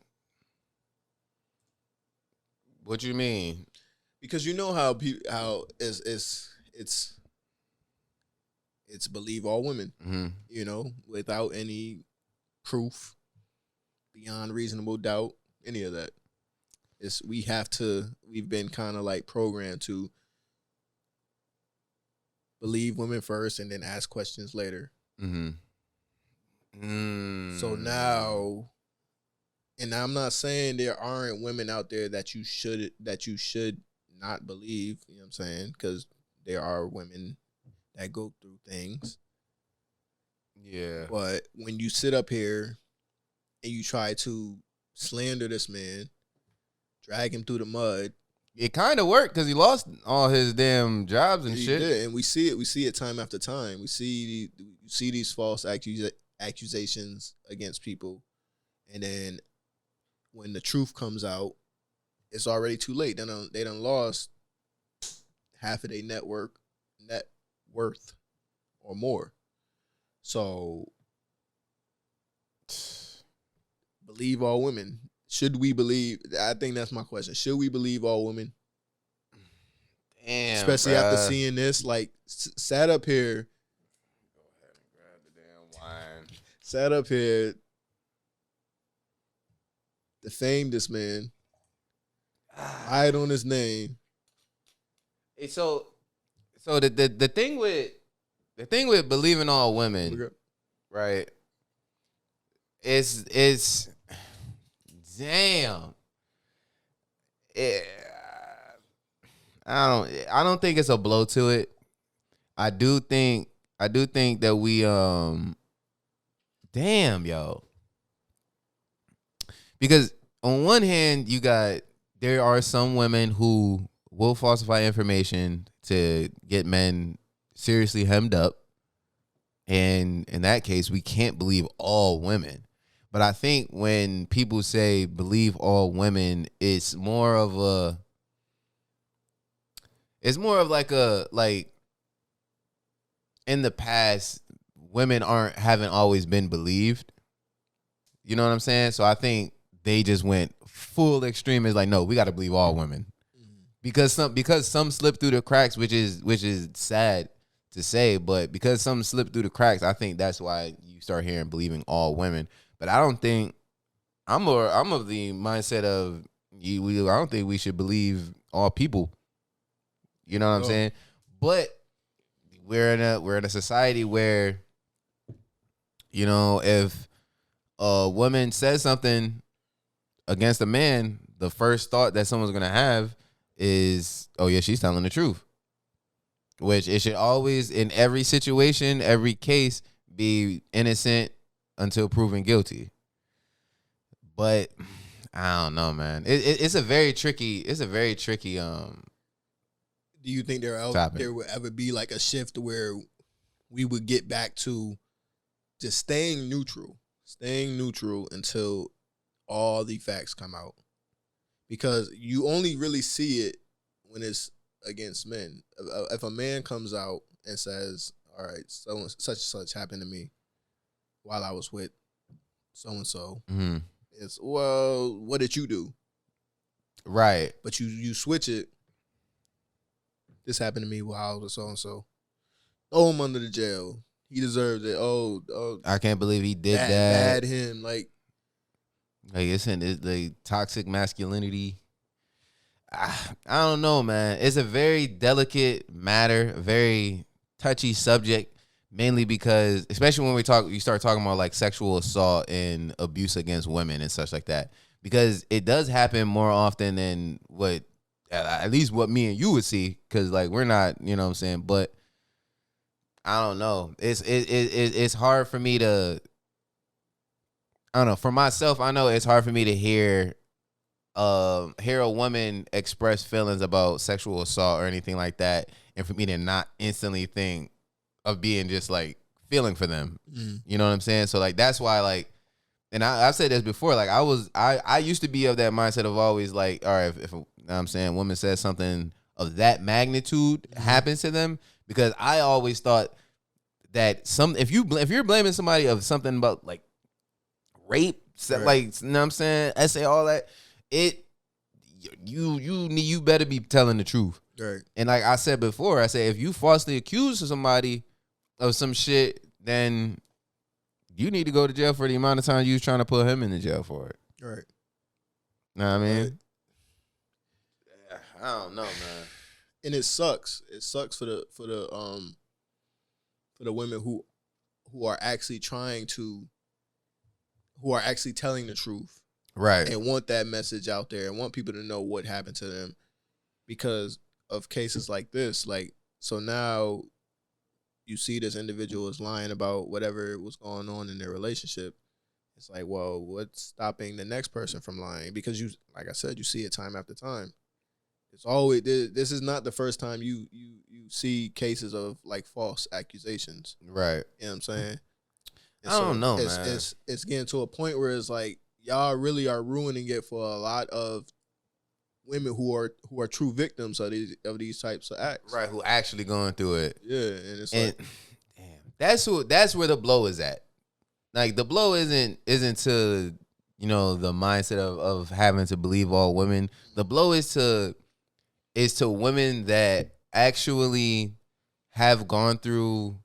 S2: What you mean?
S3: Because you know how it's believe all women, you know, without any proof, beyond reasonable doubt, any of that. We've been kind of like programmed to believe women first and then ask questions later. So now, and I'm not saying there aren't women out there that you should not believe, you know what I'm saying? Because there are women that go through things.
S2: Yeah.
S3: But when you sit up here and you try to slander this man, drag him through the mud,
S2: it kind of worked because he lost all his damn jobs and shit.
S3: Did, and we see it time after time. We see these false accusations against people, and then when the truth comes out, it's already too late. They done lost half of their net worth or more. So believe all women. Should we believe? I think that's my question. Should we believe all women?
S2: Damn,
S3: especially after seeing this, like, sat up here.
S2: Go ahead and grab the damn wine.
S3: Sat up here, defamed this man, lied on his name.
S2: Hey, so the thing with believing all women, right? Is damn. I don't think it's a blow to it. I do think that we damn, yo. Because on one hand, there are some women who will falsify information to get men seriously hemmed up. And in that case, we can't believe all women. But I think when people say believe all women, it's more of like in the past, women haven't always been believed. You know what I'm saying? So I think they just went full extreme. It's like, no, we got to believe all women. Because some slip through the cracks, which is sad to say, but because some slip through the cracks, I think that's why you start hearing believing all women. But I don't think I'm of the mindset of I don't think we should believe all people. You know what I'm saying? But we're in a society where, you know, if a woman says something against a man, the first thought that someone's gonna have is, oh yeah, she's telling the truth. Which it should always, in every situation, every case, be innocent until proven guilty. But I don't know, man. It's a very tricky. Do
S3: you think there would ever be like a shift where we would get back to just staying neutral until all the facts come out? Because you only really see it when it's against men. If a man comes out and says, all right, so such and such happened to me while I was with so-and-so, it's, well, what did you do?
S2: Right.
S3: But you switch it. This happened to me while I was with so-and-so. Throw him under the jail. He deserves it. Oh,
S2: I can't believe he did that.
S3: Bad him. Like
S2: it's the toxic masculinity. I don't know, man. It's a very delicate matter, a very touchy subject, mainly because, especially when you start talking about like sexual assault and abuse against women and such like that, because it does happen more often than at least what me and you would see, because like we're not, you know what I'm saying, but I don't know. It's hard for me to, I don't know, for myself, I know it's hard for me to hear a woman express feelings about sexual assault or anything like that, and for me to not instantly think of being just like feeling for them. You know what I'm saying? So like that's why, like, and I've said this before, like I used to be of that mindset of always like, all right, if you know what I'm saying, a woman says something of that magnitude happens to them, because I always thought that if you're blaming somebody of something about like rape, right, like, you know what I'm saying, essay, all that, you better be telling the truth.
S3: Right.
S2: And like I said before, I said if you falsely accuse somebody of some shit, then you need to go to jail for the amount of time you was trying to put him in the jail for it.
S3: Right.
S2: Know what I mean?
S3: Right.
S2: I don't know, man.
S3: And it sucks. It sucks for the women who are actually telling the truth.
S2: Right.
S3: And want that message out there and want people to know what happened to them because of cases like this. Like, so now you see this individual is lying about whatever was going on in their relationship. It's like, well, what's stopping the next person from lying? Because you, like I said, you see it time after time. It's always, this is not the first time you see cases of like false accusations.
S2: Right.
S3: You know what I'm saying? And
S2: I don't know,
S3: it's,
S2: man.
S3: It's getting to a point where it's like, y'all really are ruining it for a lot of women who are true victims of these types of acts.
S2: Right, who actually going through it.
S3: Yeah, and it's
S2: And
S3: like,
S2: that's where the blow is at. Like the blow isn't to, you know, the mindset of having to believe all women. The blow is to women that actually have gone through,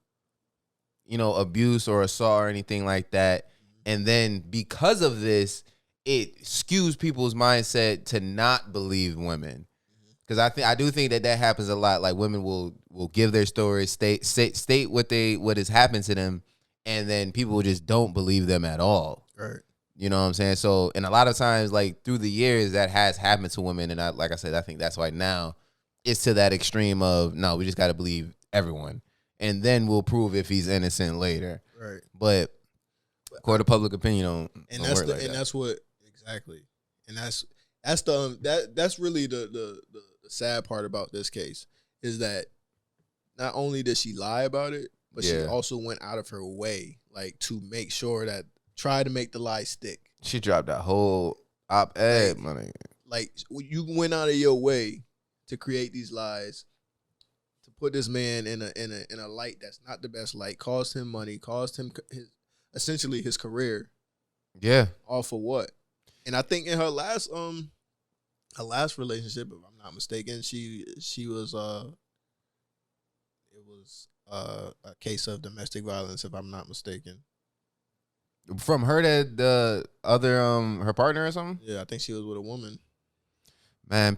S2: you know, abuse or assault or anything like that. And then because of this, it skews people's mindset to not believe women. Because I do think that happens a lot. Like women will give their stories, state what has happened to them, and then people just don't believe them at all.
S3: right.
S2: You know what I'm saying? So, and a lot of times, like through the years, that has happened to women. And like I said, I think that's why now it's to that extreme of no, we just got to believe everyone, and then we'll prove if he's innocent later.
S3: Right.
S2: But court of public opinion don't
S3: That's
S2: work like that.
S3: that's what exactly. And that's really the sad part about this case is that not only did she lie about it, but she also went out of her way like to make sure that try to make the lie stick.
S2: She dropped that whole op-ed money.
S3: Like you went out of your way to create these lies, to put this man in a light that's not the best light, cost him money, cost him essentially his career.
S2: Yeah.
S3: All for what? And I think in her last relationship, if I'm not mistaken, she was it was a case of domestic violence, if I'm not mistaken.
S2: From her to the other her partner or something?
S3: Yeah, I think she was with a woman.
S2: Man,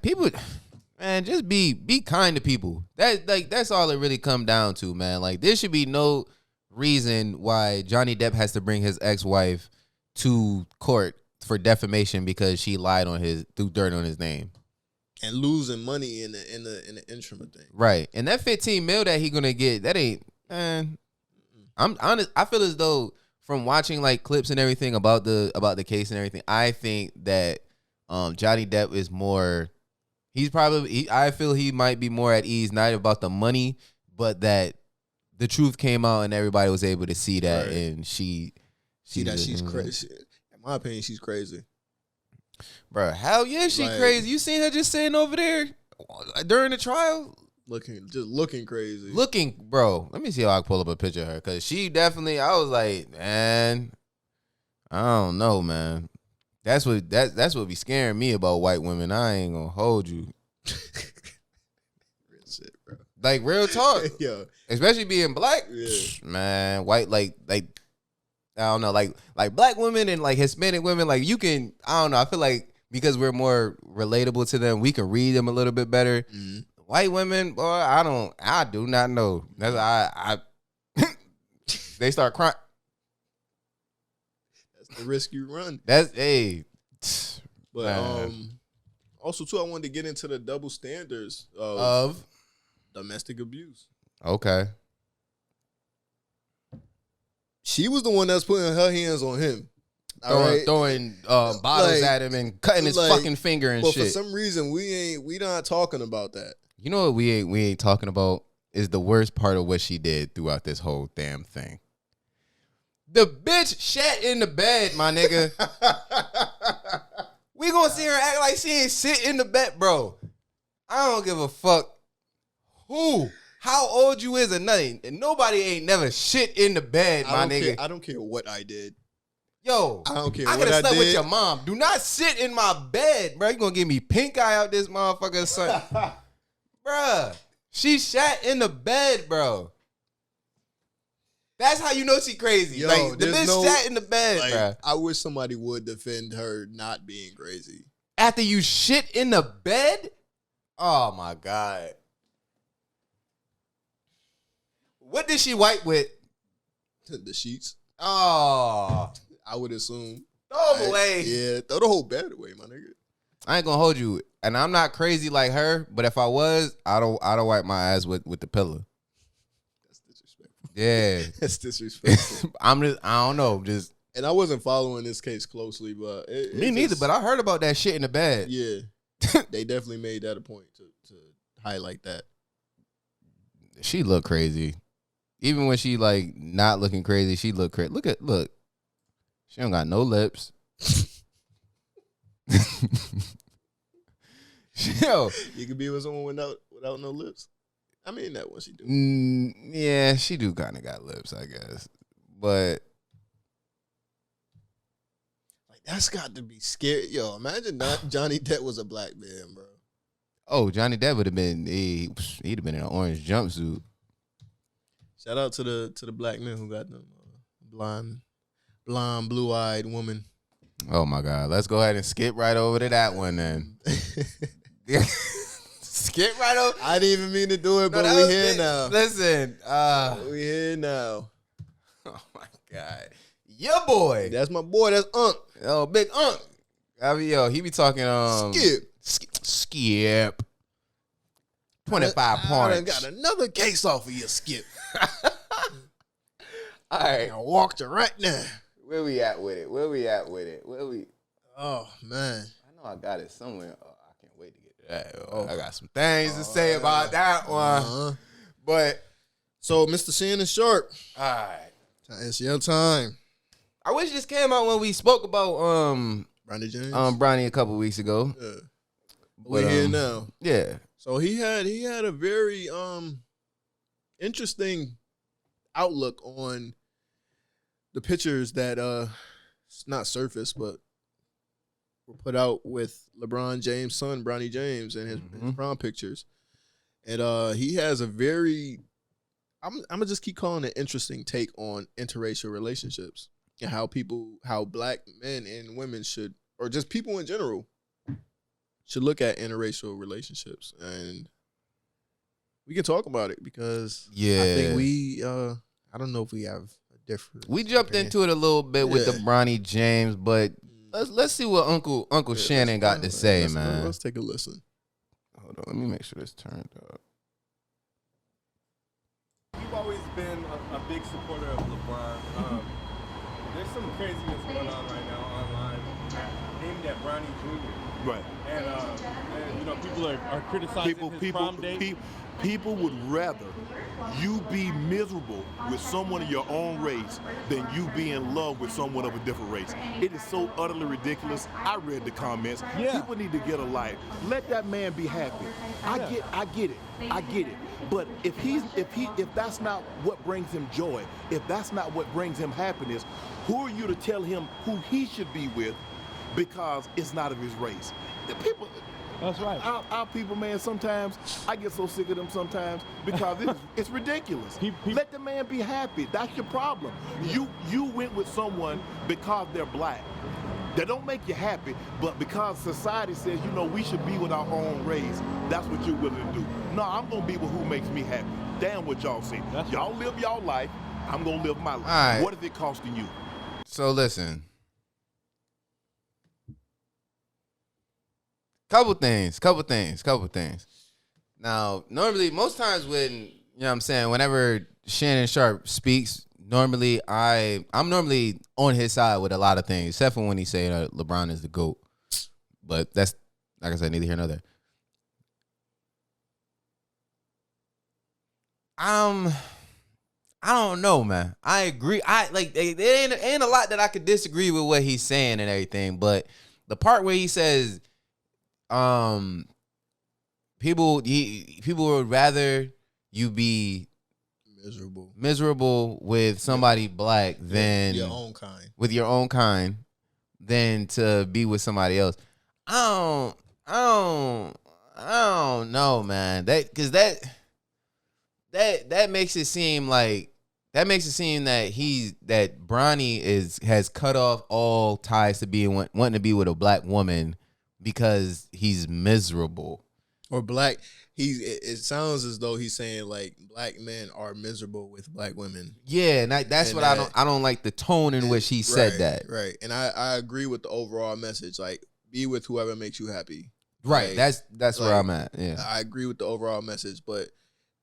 S2: just be kind to people. That's all it really come down to, man. Like there should be no reason why Johnny Depp has to bring his ex-wife to court for defamation because she lied threw dirt on his name.
S3: And losing money in the interim thing.
S2: Right. And that $15 million that he gonna get, that ain't, man. I'm honest, I feel as though from watching like clips and everything about the case and everything, I think that Johnny Depp is more, I feel he might be more at ease, not about the money, but that the truth came out and everybody was able to see that, right. And she's
S3: crazy. In my opinion, she's crazy.
S2: Bro, hell yeah, she crazy. You seen her just sitting over there during the trial?
S3: Looking crazy.
S2: Bro, let me see how I can pull up a picture of her. Because she definitely, I was like, man, I don't know, man. That's what be scaring me about white women. I ain't gonna hold you.
S3: Real shit, bro.
S2: Like, real talk.
S3: Yeah.
S2: Especially being black.
S3: Yeah.
S2: Man, white, like I don't know, like black women and like Hispanic women, like you can, I don't know, I feel like because we're more relatable to them, we can read them a little bit better. Mm-hmm. White women, boy, I do not know. That's I they start crying.
S3: That's the risk you run.
S2: But
S3: also too, I wanted to get into the double standards of domestic abuse.
S2: Okay.
S3: She was the one that's putting her hands on him.
S2: Throwing bottles at him and cutting his fucking finger and shit.
S3: But for some reason, we not talking about that.
S2: You know what we ain't talking about is the worst part of what she did throughout this whole damn thing. The bitch shat in the bed, my nigga. We gonna see her act like she ain't sit in the bed, bro. I don't give a fuck how old you is or nothing. And nobody ain't never shit in the bed, my nigga.
S3: I don't care what I did.
S2: Yo,
S3: I don't care
S2: I
S3: what
S2: could have
S3: I
S2: slept with
S3: did.
S2: your mom. Do not sit in my bed, bro. You gonna give me pink eye out this motherfucker, son. Bruh, she sat in the bed, bro. That's how you know she crazy.
S3: Yo,
S2: like, the bitch sat in the bed,
S3: like,
S2: bro.
S3: I wish somebody would defend her not being crazy.
S2: After you shit in the bed? Oh, my God. What did she wipe with?
S3: The sheets.
S2: Oh.
S3: I would assume.
S2: Throw them away.
S3: Yeah, throw the whole bed away, my nigga.
S2: I ain't gonna hold you. And I'm not crazy like her, but if I was, I'd wipe my ass with the pillow.
S3: That's disrespectful.
S2: Yeah.
S3: That's disrespectful.
S2: I don't know. Just
S3: And I wasn't following this case closely, but
S2: me neither, but I heard about that shit in the bed.
S3: Yeah. They definitely made that a point to highlight that.
S2: She looked crazy. Even when she like not looking crazy, she looked crazy. Look. She don't got no lips. Yo,
S3: You could be with someone without no lips. I mean, that one she do.
S2: Yeah, she do kind of got lips, I guess. But
S3: Like, that's got to be scary. Yo, imagine not Johnny Depp was a black man, bro.
S2: oh, Johnny Depp would have been he'd have been in an orange jumpsuit.
S3: Shout out to the black men who got them blonde, blue-eyed woman.
S2: Oh my God, let's go ahead and skip right over to that one then. Skip right over.
S3: I didn't even mean to do it, but
S2: that
S3: we
S2: was
S3: here
S2: it.
S3: now.
S2: Listen,
S3: We here now.
S2: oh my God, your boy.
S3: That's my boy. That's Unc.
S2: Oh, big Unc. I mean, yo, he be talking Skip. 25
S3: I done
S2: points.
S3: got another case off of your Skip.
S2: All right,
S3: I walked her right now.
S2: where we at with it?
S3: Oh man.
S2: I know I got it somewhere. Oh, I can't wait to get to that. Oh, I got some things to say about that one.
S3: Uh-huh.
S2: But
S3: So, Mr. Shannon Sharp,
S2: all right,
S3: it's your time.
S2: I wish this came out when we spoke about
S3: Bronny James.
S2: Bronny a couple weeks ago.
S3: Yeah.
S2: But,
S3: We're here now.
S2: Yeah.
S3: So he had a very interesting outlook on the pictures that not surfaced, but were put out with LeBron James' son, Bronny James, and his prom pictures. And he has a very I'm gonna just keep calling it interesting take on interracial relationships and how black men and women should, or just people in general, should look at interracial relationships. And we can talk about it because I think I don't know if we have a different.
S2: We jumped into it a little bit with the Bronny James, but let's see what Uncle Shannon got to say, man.
S3: Let's take a listen.
S2: Hold on, let me make sure this turned up.
S5: You've always been a big supporter of LeBron. There's some craziness going on right now online aimed at Bronny Jr.
S6: Right.
S5: And you know, people are criticizing his prom date.
S6: People would rather you be miserable with someone of your own race than you be in love with someone of a different race. It is so utterly ridiculous. I read the comments.
S5: Yeah.
S6: People need to get a life. Let that man be happy. I get it. But if that's not what brings him joy, if that's not what brings him happiness, who are you to tell him who he should be with because it's not of his race? The people.
S5: That's right.
S6: Our people, man, sometimes I get so sick of them sometimes because it's ridiculous. Let the man be happy. That's your problem. You went with someone because they're black. That don't make you happy, but because society says, you know, we should be with our own race, that's what you're willing to do. No, I'm going to be with who makes me happy. Damn what y'all say. Y'all live y'all life. I'm going to live my life.
S2: All right.
S6: What is it costing you?
S2: So listen. Couple things. Now, normally, most times when, you know what I'm saying, whenever Shannon Sharp speaks, normally I'm normally on his side with a lot of things, except for when he say LeBron is the GOAT. But that's, like I said, neither here nor there. I don't know, man. I agree. There ain't a lot that I could disagree with what he's saying and everything, but the part where he says, people would rather you be miserable with somebody black than
S3: your own kind.
S2: With your own kind than to be with somebody else. I don't know, man. That makes it seem like that Bronny has cut off all ties to wanting to be with a black woman because he's miserable.
S3: Or black. It sounds as though he's saying like black men are miserable with black women.
S2: Yeah, and that's what I don't like the tone in which he said that.
S3: Right. And I agree with the overall message. Like, be with whoever makes you happy.
S2: Right.
S3: Like,
S2: that's where I'm at. Yeah.
S3: I agree with the overall message, but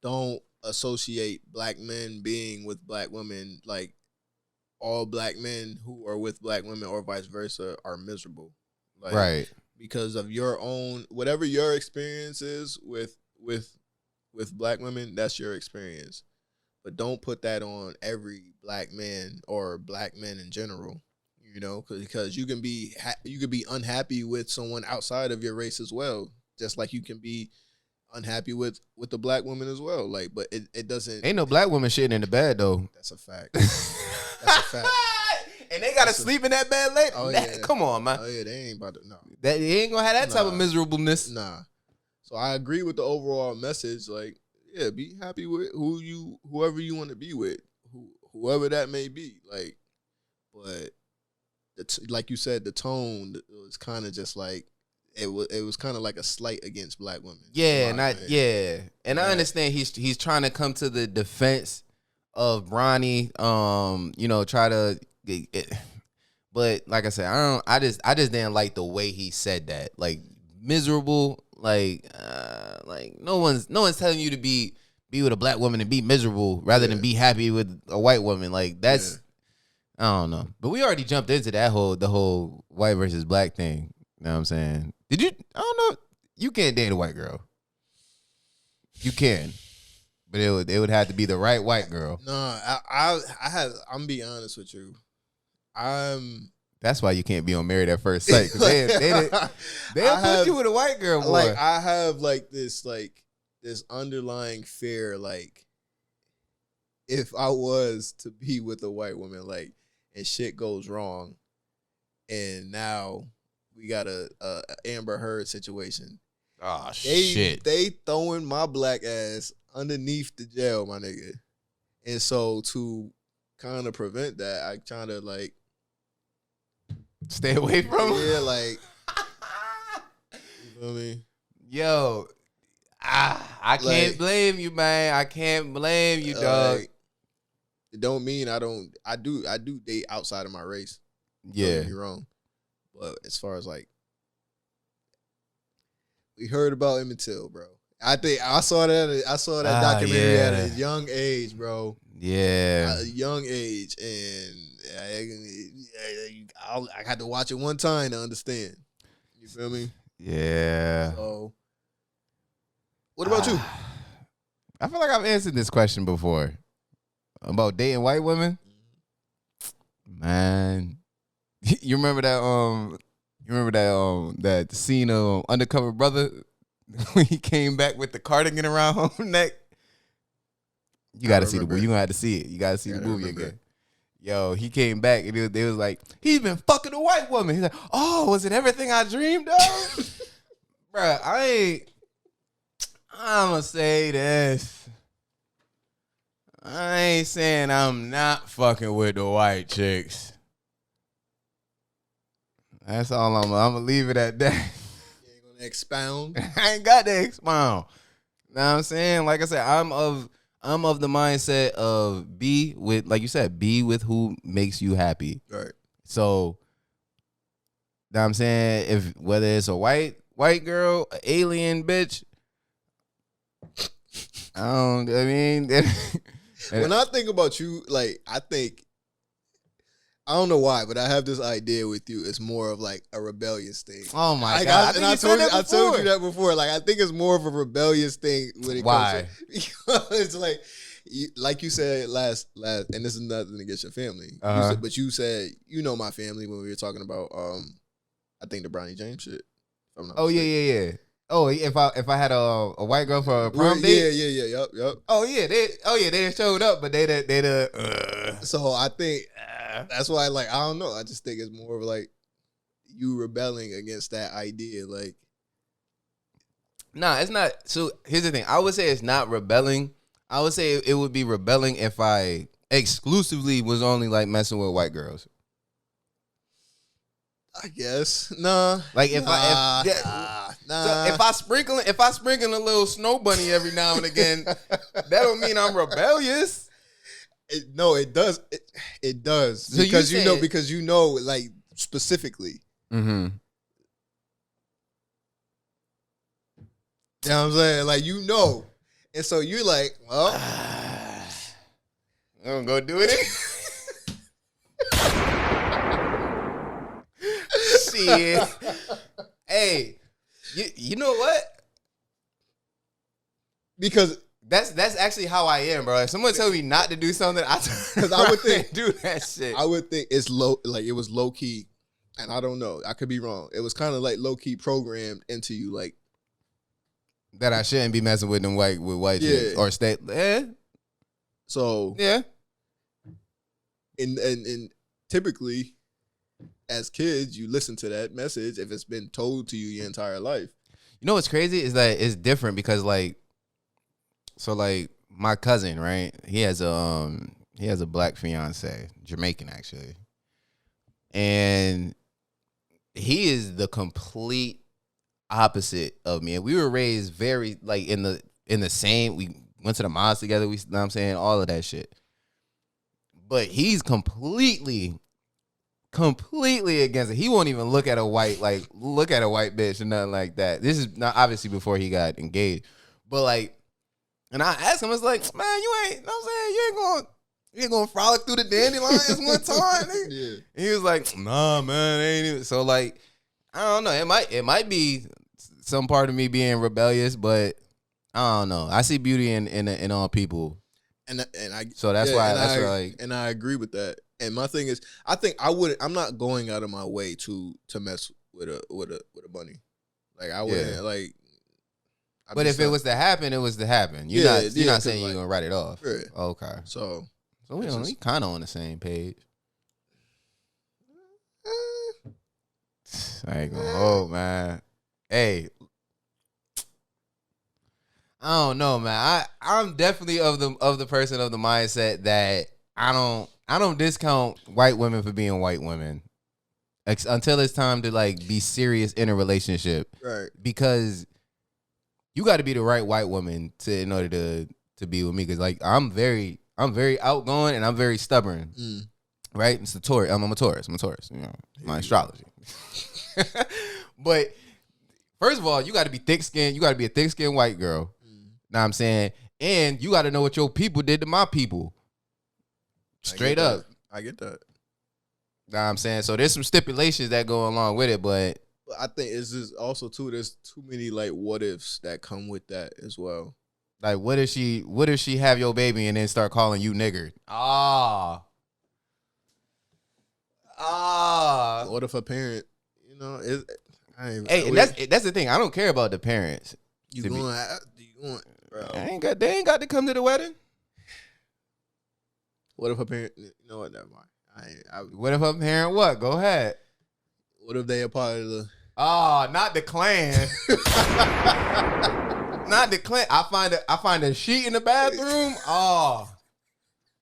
S3: don't associate black men being with black women like all black men who are with black women or vice versa are miserable. Like,
S2: right.
S3: Because of your own, whatever your experience is with black women, that's your experience. But don't put that on every black man or black men in general, you know, because you can be unhappy with someone outside of your race as well, just like you can be unhappy with the black woman as well. Like, but it doesn't.
S2: Ain't no black woman shitting in the bed though.
S3: That's a fact. That's a fact.
S2: And they gotta sleep in that bed later.
S3: Oh, yeah.
S2: Come on, man.
S3: Oh yeah, they ain't about to. No,
S2: they ain't gonna have that type of miserableness.
S3: Nah. So I agree with the overall message. Like, yeah, be happy with whoever you want to be with, whoever that may be. Like, but like you said, the tone was kind of just like it was kind of like a slight against black women.
S2: Yeah, and I understand he's trying to come to the defense of Bronny. Try to. But like I said, I just didn't like the way he said that. Like miserable, like no one's telling you to be with a black woman and be miserable rather than be happy with a white woman. Like that's I don't know. But we already jumped into the whole white versus black thing. You know what I'm saying? Did you? I don't know. You can't date a white girl. You can. But it would have to be the right white girl.
S3: No, I'm be honest with you.
S2: That's why you can't be on Married at First Sight, because they'll put you with a white girl, boy.
S3: Like I have this underlying fear, like if I was to be with a white woman, like and shit goes wrong, and now we got a Amber Heard situation.
S2: Oh shit!
S3: They throwing my black ass underneath the jail, my nigga, and so to kind of prevent that, I trying to like.
S2: Stay away from him?
S3: Yeah, like, you feel me?
S2: Yo, I can't blame you, man. I can't blame you, dog.
S3: It don't mean I do date outside of my race.
S2: Yeah.
S3: Don't get me wrong. But as far as like, we heard about Emmett Till, bro. I think I saw that documentary at a young age, bro.
S2: Yeah.
S3: At a young age, and I had to watch it one time to understand. You feel me?
S2: Yeah.
S3: So, what about you?
S2: I feel like I've answered this question before about dating white women. Man, you remember that? That scene of Undercover Brother when he came back with the cardigan around her neck. You got to see the movie. You gonna have to see it. You got to see the movie again. Yo, he came back and they was like, he's been fucking a white woman. He's like, oh, was it everything I dreamed of? Bruh, I'ma say this. I ain't saying I'm not fucking with the white chicks. That's all I'm gonna leave it at that.
S3: You ain't gonna expound?
S2: I ain't got to expound. Know what I'm saying? Like I said, I'm of the mindset of be with, like you said, be with who makes you happy.
S3: Right.
S2: So, know what I'm saying, whether it's a white girl, an alien bitch, when
S3: I think about you, like I don't know why, but I have this idea with you. It's more of like a rebellious thing.
S2: Oh my God!
S3: I told you that before. Like I think it's more of a rebellious thing when it comes to, because like you said last, and this is nothing against your family. But you said my family when we were talking about I think the Bronny James shit.
S2: Oh yeah. Oh, if I had a white girl for a prom date,
S3: yep.
S2: Oh yeah, they showed up, but they
S3: So I think that's why, like, I don't know. I just think it's more of like you rebelling against that idea, like.
S2: Nah, it's not. So here's the thing. I would say it's not rebelling. I would say it would be rebelling if I exclusively was only like messing with white girls.
S3: I guess nah.
S2: Like if
S3: So
S2: if I sprinkle a little snow bunny every now and again, that don't mean I'm rebellious.
S3: it does. It does
S2: So
S3: because you know, like specifically.
S2: Mm-hmm.
S3: You know what I'm saying? Like, you know. And so you're like, well,
S2: I'm gonna go do it. Shit. Hey, you know what?
S3: because
S2: That's actually how I am, bro. If someone tells me not to do something, I
S3: would think
S2: do that shit.
S3: I would think it's low, like it was low key, and I don't know. I could be wrong. It was kind of like low key programmed into you, like
S2: That I shouldn't be messing with white chicks or stay.
S3: So
S2: Yeah.
S3: And typically, as kids, you listen to that message if it's been told to you your entire life.
S2: You know what's crazy is that it's different because like my cousin, right? He has a black fiance, Jamaican actually, and he is the complete opposite of me. And we were raised very like in the same. We went to the mosque together. We, you know what I'm saying, all of that shit. But he's completely against it. He won't even look at a white bitch or nothing like that. This is not obviously before he got engaged. But like, and I asked him, I was like, man, you know what I'm saying, you ain't gonna frolic through the dandelions one time, nigga.
S3: Yeah.
S2: And he was like, nah, man, ain't even. So like, I don't know. It might be some part of me being rebellious, but I don't know. I see beauty in all people.
S3: And I
S2: So that's why like,
S3: and I agree with that. And my thing is, I think I'm not going out of my way to mess with a bunny. Like I wouldn't like.
S2: But if it was to happen, it was to happen. You're not saying you're gonna write it off.
S3: Right.
S2: Okay.
S3: So
S2: we kind of on the same page. I ain't gonna hold, man. Hey, I don't know, man. I'm definitely of the person of the mindset that I don't discount white women for being white women until it's time to like be serious in a relationship,
S3: right?
S2: Because you got to be the right white woman in order to be with me. Because like I'm very outgoing and I'm very stubborn, right? It's the Taurus. I'm a Taurus. You know, my astrology. But first of all, you got to be thick skinned. You got to be a thick skinned white girl. Know what I'm saying? And you got to know what your people did to my people. Straight up.
S3: I get that.
S2: Know what I'm saying? So there's some stipulations that go along with it, but
S3: I think it's just also too, there's too many like what ifs that come with that as well.
S2: Like what if she have your baby and then start calling you nigger?
S3: What if a parent, you know,
S2: that's the thing. I don't care about the parents.
S3: You going, bro.
S2: They ain't got to come to the wedding.
S3: What if a parent, you know what, never mind.
S2: What if a parent what? Go ahead.
S3: What if they are part of the...
S2: not the clan. Not the clan. I find a sheet in the bathroom.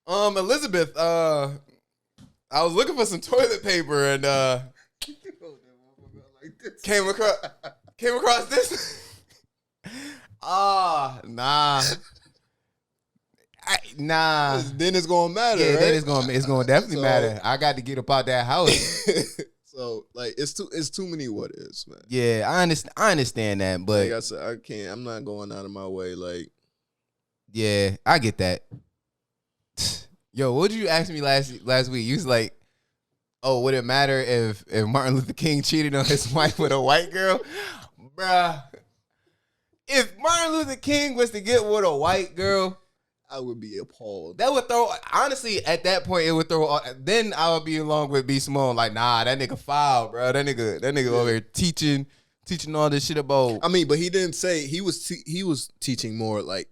S2: Elizabeth, I was looking for some toilet paper and came across this. Nah. Nah.
S3: Then it's gonna matter.
S2: Yeah,
S3: right?
S2: then it's gonna definitely matter. I got to get up out that house.
S3: So like it's too many what ifs, man.
S2: Yeah, I understand that, but
S3: like I said, I'm not going out of my way. Like,
S2: yeah, I get that. Yo, what did you ask me last week? You was like, oh, would it matter if Martin Luther King cheated on his wife with a white girl? Bruh. If Martin Luther King was to get with a white girl,
S3: I would be appalled.
S2: That would throw, honestly, at that point, it would throw, then I would be along with B. Simone, like, nah, that nigga foul, bro. That nigga over here teaching teaching all this shit about.
S3: I mean, but he didn't say he was teaching more like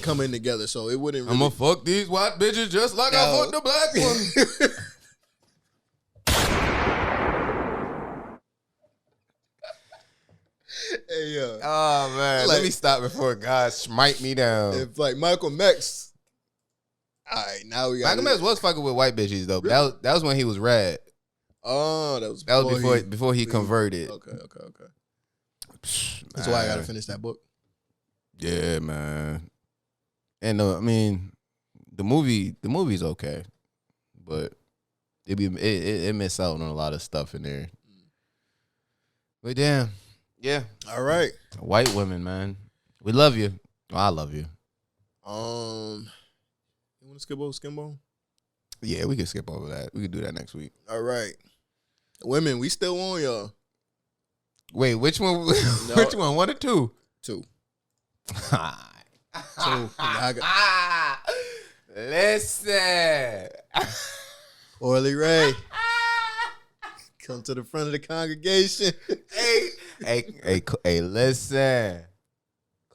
S3: coming together. So it wouldn't. Really,
S2: I'm gonna fuck these white bitches just like I fucked the black one.
S3: Hey,
S2: Oh man,
S3: Like-
S2: let me stop before God smite me down.
S3: if like Malcolm X. All right, now we got
S2: Malcolm X was fucking with white bitches though. Really? That was when he was red.
S3: Oh, that was
S2: before he converted.
S3: Okay.
S2: Psh,
S3: That's why I gotta
S2: man.
S3: finish that book.
S2: Yeah, man. And I mean, the movie's okay, but it miss out on a lot of stuff in there. But damn, yeah.
S3: All right.
S2: White women, man, we love you. Oh, I love you.
S3: You want to skip over Skimbo?
S2: Yeah, we can skip over that. We can do that next week.
S3: All right. Women, we still on y'all.
S2: Wait, which one?
S3: No.
S2: Which one? 1 or 2?
S3: 2.
S2: Listen.
S3: Or Leray. Come to the front of the congregation.
S2: Hey, listen.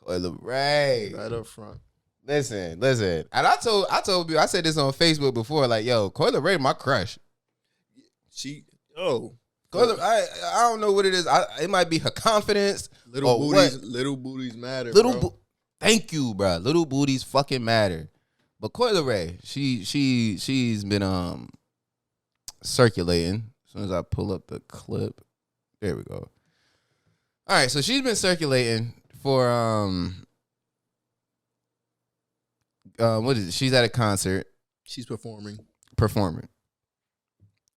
S2: Leray.
S3: Right up front.
S2: Listen. And I told you, I said this on Facebook before, like, yo, Leray, my crush. I don't know what it is. It might be her confidence.
S3: Little booties matter. Bro.
S2: Thank you, bro. Little booties fucking matter. But Leray, she's been circulating. As soon as I pull up the clip, there we go. All right, so she's been circulating for what is it? She's at a concert.
S3: She's performing.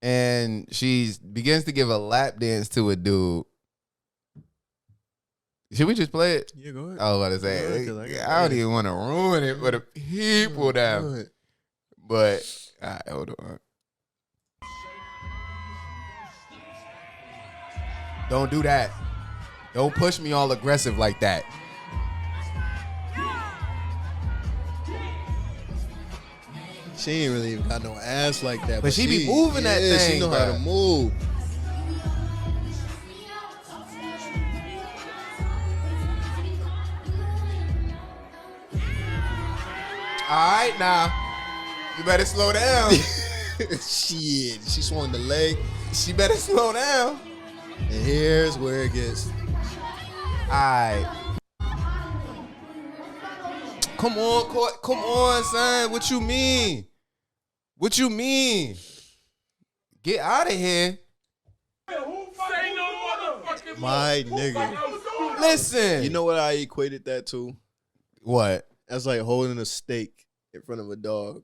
S2: And she begins to give a lap dance to a dude. Should we just play it?
S3: Yeah, go ahead.
S2: I was about to say, I don't even want to ruin it for the people down. But, all right, hold on. Don't do that. Don't push me all aggressive like that.
S3: She ain't really even got no ass like that.
S2: But she be moving that thing,
S3: She know
S2: bro.
S3: how to move.
S2: All right, now. You better slow down.
S3: Shit. She swung the leg.
S2: She better slow down.
S3: And here's where it gets.
S2: All right. Come on, son. What you mean? Get out of here.
S3: My nigga.
S2: Listen.
S3: You know what I equated that to?
S2: What?
S3: That's like holding a steak in front of a dog.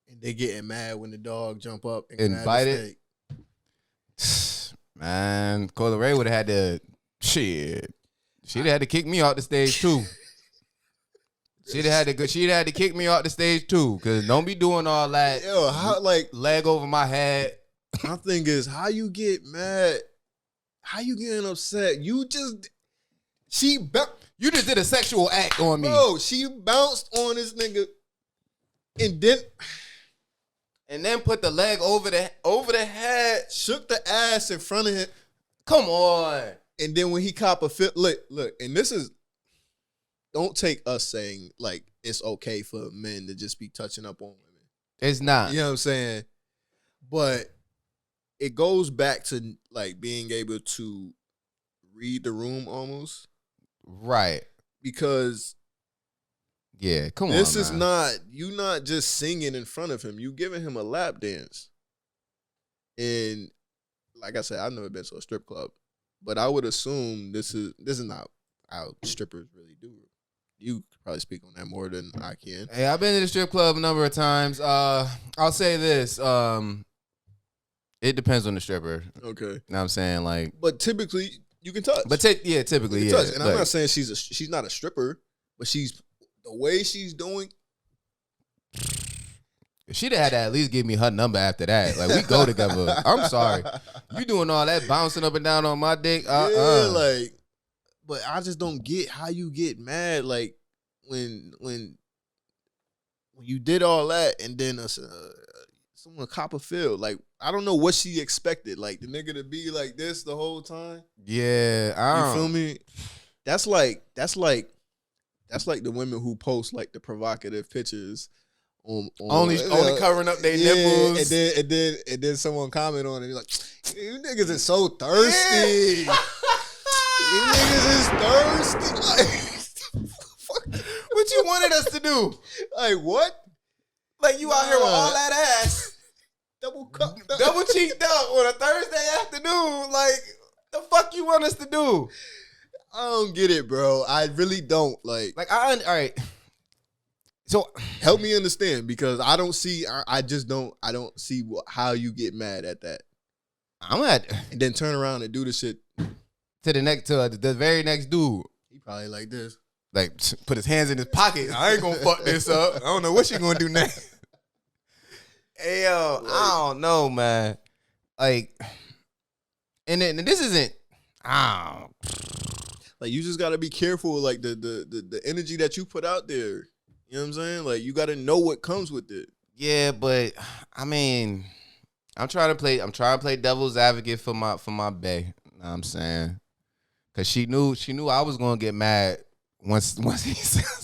S3: And they getting mad when the dog jump up and grab
S2: bite
S3: the
S2: it?
S3: steak.
S2: Man, Leray would have had to, shit. She'd have had to kick me off the stage too. She'd have had to kick me off the stage too. Cause don't be doing all that.
S3: Yo, how like
S2: leg over my head.
S3: my thing is how you get mad? How you getting upset? You just
S2: You just did a sexual act on me.
S3: bro, she bounced on this nigga and then
S2: put the leg over the head.
S3: shook the ass in front of him.
S2: Come on.
S3: And then when he cop a fit, look, and this is, don't take us saying like it's okay for men to just be touching up on women.
S2: It's not.
S3: You know what I'm saying? But it goes back to like being able to read the room almost.
S2: Right.
S3: Because
S2: yeah, come on.
S3: this is
S2: man.
S3: not, you not just singing in front of him. You giving him a lap dance. And like I said, I've never been to a strip club. But I would assume this is not how strippers really do it. You could probably speak on that more than I can.
S2: Hey, I've been to the strip club a number of times. I'll say this. It depends on the stripper.
S3: Okay.
S2: You know what I'm saying? Like,
S3: But typically you can touch.
S2: typically,
S3: You
S2: yeah.
S3: can touch. And I'm not saying she's not a stripper, but the way she's doing.
S2: She'd have had to at least give me her number after that. Like, we go together. I'm sorry. You doing all that bouncing up and down on my dick?
S3: Yeah, like, but I just don't get how you get mad. Like, when you did all that and then someone cop a feel. Like, I don't know what she expected. Like, the nigga to be like this the whole time.
S2: Yeah, I
S3: You feel me? That's like the women who post like the provocative pictures on
S2: only covering up their nipples.
S3: And then someone comment on it, like, you niggas is so thirsty. You niggas is thirsty. Like,
S2: What you wanted us to do?
S3: like what?
S2: Like you out here with all that ass,
S3: Double cup.
S2: double cheeked up on a Thursday afternoon. Like the fuck you want us to do?
S3: I don't get it, bro. I really don't. Like
S2: All right. So
S3: help me understand, because I don't see. I don't see how you get mad at that
S2: I'm at
S3: and then turn around and do the shit.
S2: to the very next dude.
S3: He probably like this.
S2: Like put his hands in his pocket. I ain't gonna fuck this up. I don't know what she gonna do next. Hey yo, I don't know, man. Like, and this isn't.
S3: Like, you just gotta be careful, like the energy that you put out there. You know what I'm saying? Like, you gotta know what comes with it.
S2: Yeah, but I mean, I'm trying to play devil's advocate for my bae. You know what I'm saying? Cause she knew I was gonna get mad once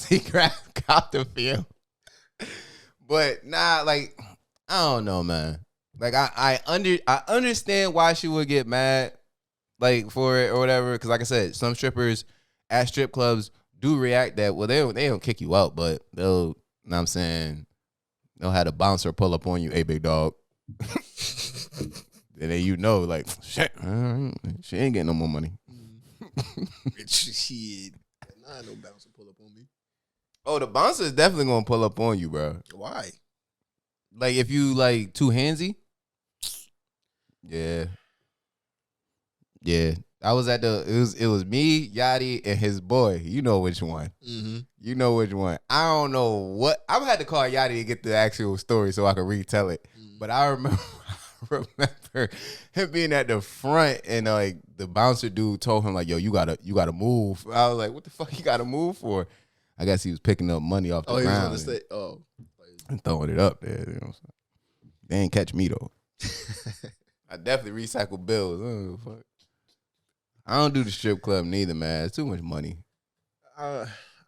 S2: he got the field. But nah, like, I don't know, man. Like I understand why she would get mad, like, for it or whatever. Cause like I said, some strippers at strip clubs do react that. Well, they don't kick you out, but they'll, you know what I'm saying, they'll have a bouncer pull up on you, hey big dog. And then you know, like, shit, she ain't getting no more money.
S3: Shit. Nah, no bouncer pull up on me.
S2: Oh, the bouncer is definitely gonna pull up on you, bro.
S3: Why?
S2: Like, if you like too handsy. Yeah. I was at it was me, Yadie, and his boy. You know which one.
S3: Mm-hmm.
S2: You know which one. I don't know what. I had to call Yadie to get the actual story so I could retell it.
S3: Mm-hmm.
S2: But I remember him being at the front, and like the bouncer dude told him, like, yo, you gotta move. I was like, what the fuck you gotta move for? I guess he was picking up money off the ground.
S3: He was gonna say,
S2: and throwing it up there. You know what I'm saying? They ain't catch me though. I definitely recycle bills. I don't give a fuck. I don't do the strip club neither, man. It's too much money.
S3: I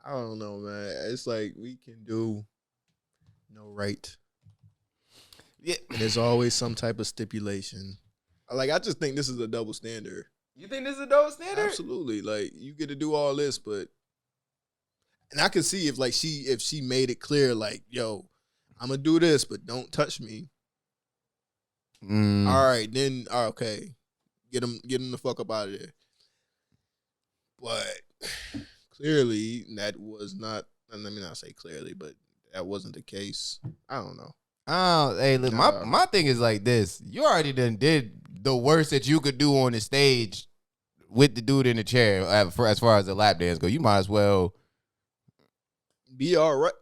S3: don't know, man. It's like we can do no right.
S2: Yeah.
S3: And there's always some type of stipulation. Like, I just think this is a double standard.
S2: You think this is a double standard?
S3: Absolutely. Like, you get to do all this, but, and I can see if she made it clear, like, yo, I'm gonna do this, but don't touch me. All right, then, okay, get him the fuck up out of there. But clearly, that was not. Let me not say clearly, but that wasn't the case. I don't know.
S2: Oh, hey, look, my thing is like this. You already did the worst that you could do on the stage with the dude in the chair. As far as the lap dance go, you might as well
S3: be all right.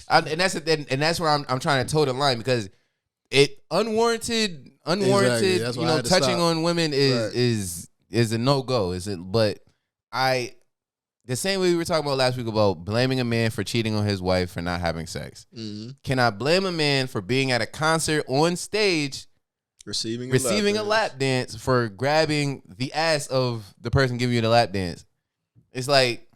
S2: And that's where I'm trying to toe the line, because it unwarranted,
S3: Exactly.
S2: you know, touching on women is a no-go. But the same way we were talking about last week about blaming a man for cheating on his wife for not having sex. Mm-hmm. Can I blame a man for being at a concert on stage, receiving a lap dance for grabbing the ass of the person giving you the lap dance? It's like,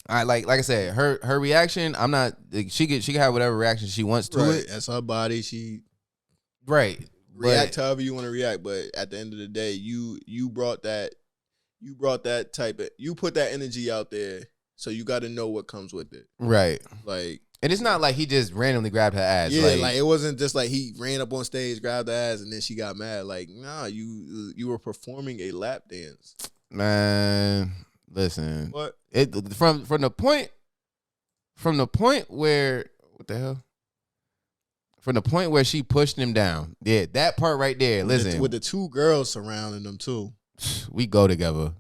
S2: like I said, her reaction. I'm not. Like, she can have whatever reaction she wants to it.
S3: That's her body. She
S2: react
S3: however you want to react. But at the end of the day, you brought that type of, you put that energy out there, so you got to know what comes with it.
S2: Right.
S3: Like,
S2: and it's not like he just randomly grabbed her ass.
S3: Yeah, like it wasn't just like he ran up on stage, grabbed her ass, and then she got mad. Like, nah, you were performing a lap dance.
S2: Man, listen.
S3: What?
S2: From the point where, what the hell? From the point where she pushed him down. Yeah, that part right there. Listen.
S3: With the two girls surrounding them too.
S2: We go together.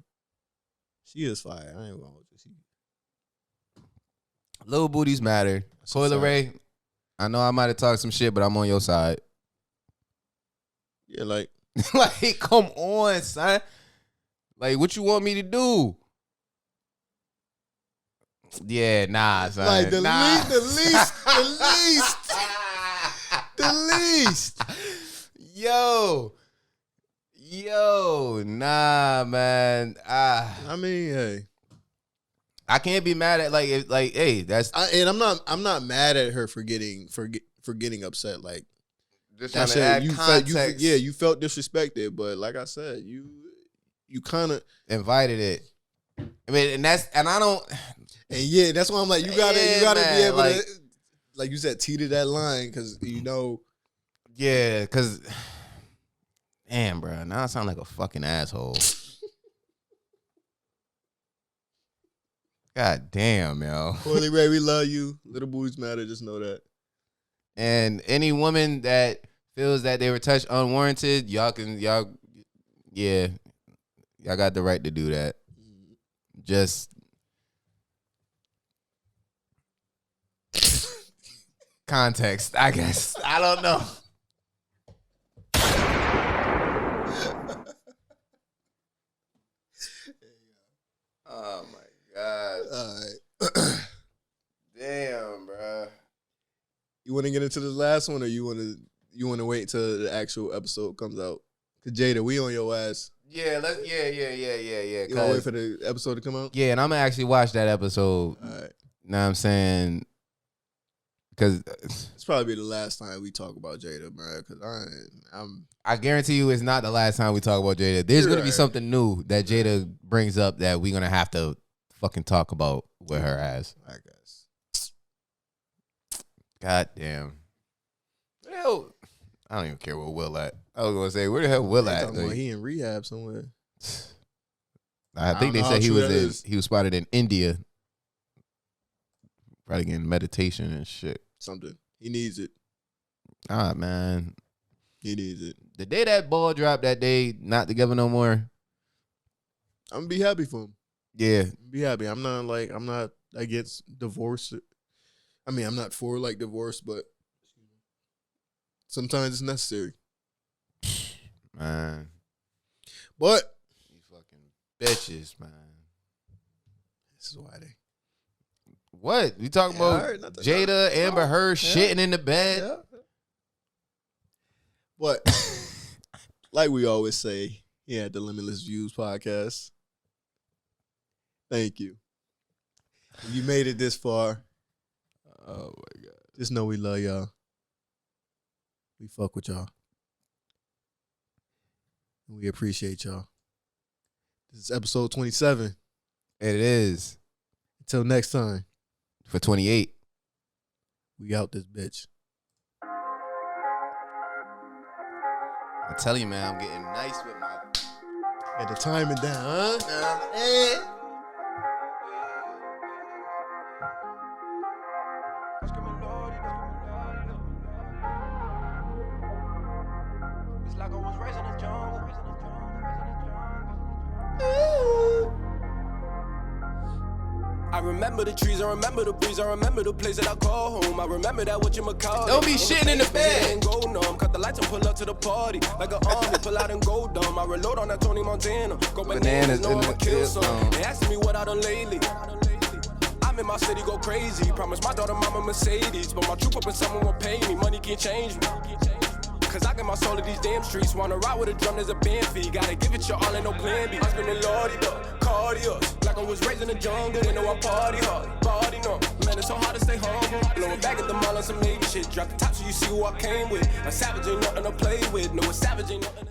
S3: She is fire. I ain't gonna hold you.
S2: Little booties matter. Leray, I know I might have talked some shit, but I'm on your side.
S3: Yeah, like
S2: like, come on, son. Like, what you want me to do? Yeah, nah, son.
S3: Like the least the least.
S2: Yo, nah, man.
S3: I mean, hey,
S2: I can't be mad at hey, that's.
S3: And I'm not mad at her for getting upset. Like,
S2: Just trying to add context.
S3: You felt disrespected, but like I said, you kind of
S2: invited it. I mean, and I don't.
S3: And yeah, that's why I'm like, you gotta be able to, like you said, teeter that line because
S2: Yeah, because damn, bro, now I sound like a fucking asshole. God damn, yo.
S3: Leray, we love you. Little booties matter. Just know that.
S2: And any woman that feels that they were touched unwarranted, y'all got the right to do that. Just context, I guess. I don't know. Oh my God.
S3: All right.
S2: Damn, bro.
S3: You want to get into the last one, or you want to wait till the actual episode comes out? Cause Jada, we on your ass.
S2: Yeah, yeah.
S3: You want to wait for the episode to come out?
S2: Yeah, and I'm gonna actually watch that episode.
S3: All right.
S2: Know what I'm saying? Because
S3: it's probably the last time we talk about Jada, bro. Because
S2: I guarantee you, it's not the last time we talk about Jada. There's gonna be something new that Jada brings up that we're gonna have to fucking talk about with her ass.
S3: I guess.
S2: God damn. Hell, I don't even care where Will at. I was gonna say, where the hell Will at?
S3: Like, he in rehab somewhere.
S2: I think they said he was spotted in India. Probably getting meditation and shit.
S3: Something. He needs it.
S2: Ah, man.
S3: He needs it.
S2: The day that ball dropped, that day, not together no more.
S3: I'm gonna be happy for him.
S2: Yeah.
S3: Be happy. I'm not against divorce. I mean, I'm not for like divorce, but sometimes it's necessary.
S2: Man.
S3: But
S2: you fucking bitches, man.
S3: This is why they.
S2: What? You talking about Jada, Amber Heard shitting in the bed?
S3: Yeah. But like we always say here at the Limitless Views Podcast, thank you. If you made it this far,
S2: oh my God.
S3: Just know we love y'all. We fuck with y'all. And we appreciate y'all. This is episode 27.
S2: It is.
S3: Until next time.
S2: For 28.
S3: We out this bitch.
S2: I tell you, man, I'm getting nice with my...
S3: Got the timing down, huh?
S1: It's like I was raised in the jungle. I remember the trees, I remember the breeze, I remember the place that I call home. I remember that what you call.
S2: Don't be shitting in the bed.
S1: And go numb, cut the lights and pull up to the party like an army. Pull out and go dumb. I reload on that Tony Montana. Go bananas, know I'ma kill some. They asking me what I done lately. I'm in my city, go crazy. Promise my daughter mama Mercedes, but my troop up and someone will pay me. Money can't change me. Cause I get my soul to these damn streets. Wanna ride with a drum, there's a band fee. Gotta give it your all and no plan B. I'm screaming Lordy, cardios. Like I was raised in the jungle, you know I party hard. Party no, man, it's so hard to stay humble. Blowing back at the mall on some lady shit. Drop the top so you see who I came with. A savage ain't nothing to play with. No, a savage ain't nothing to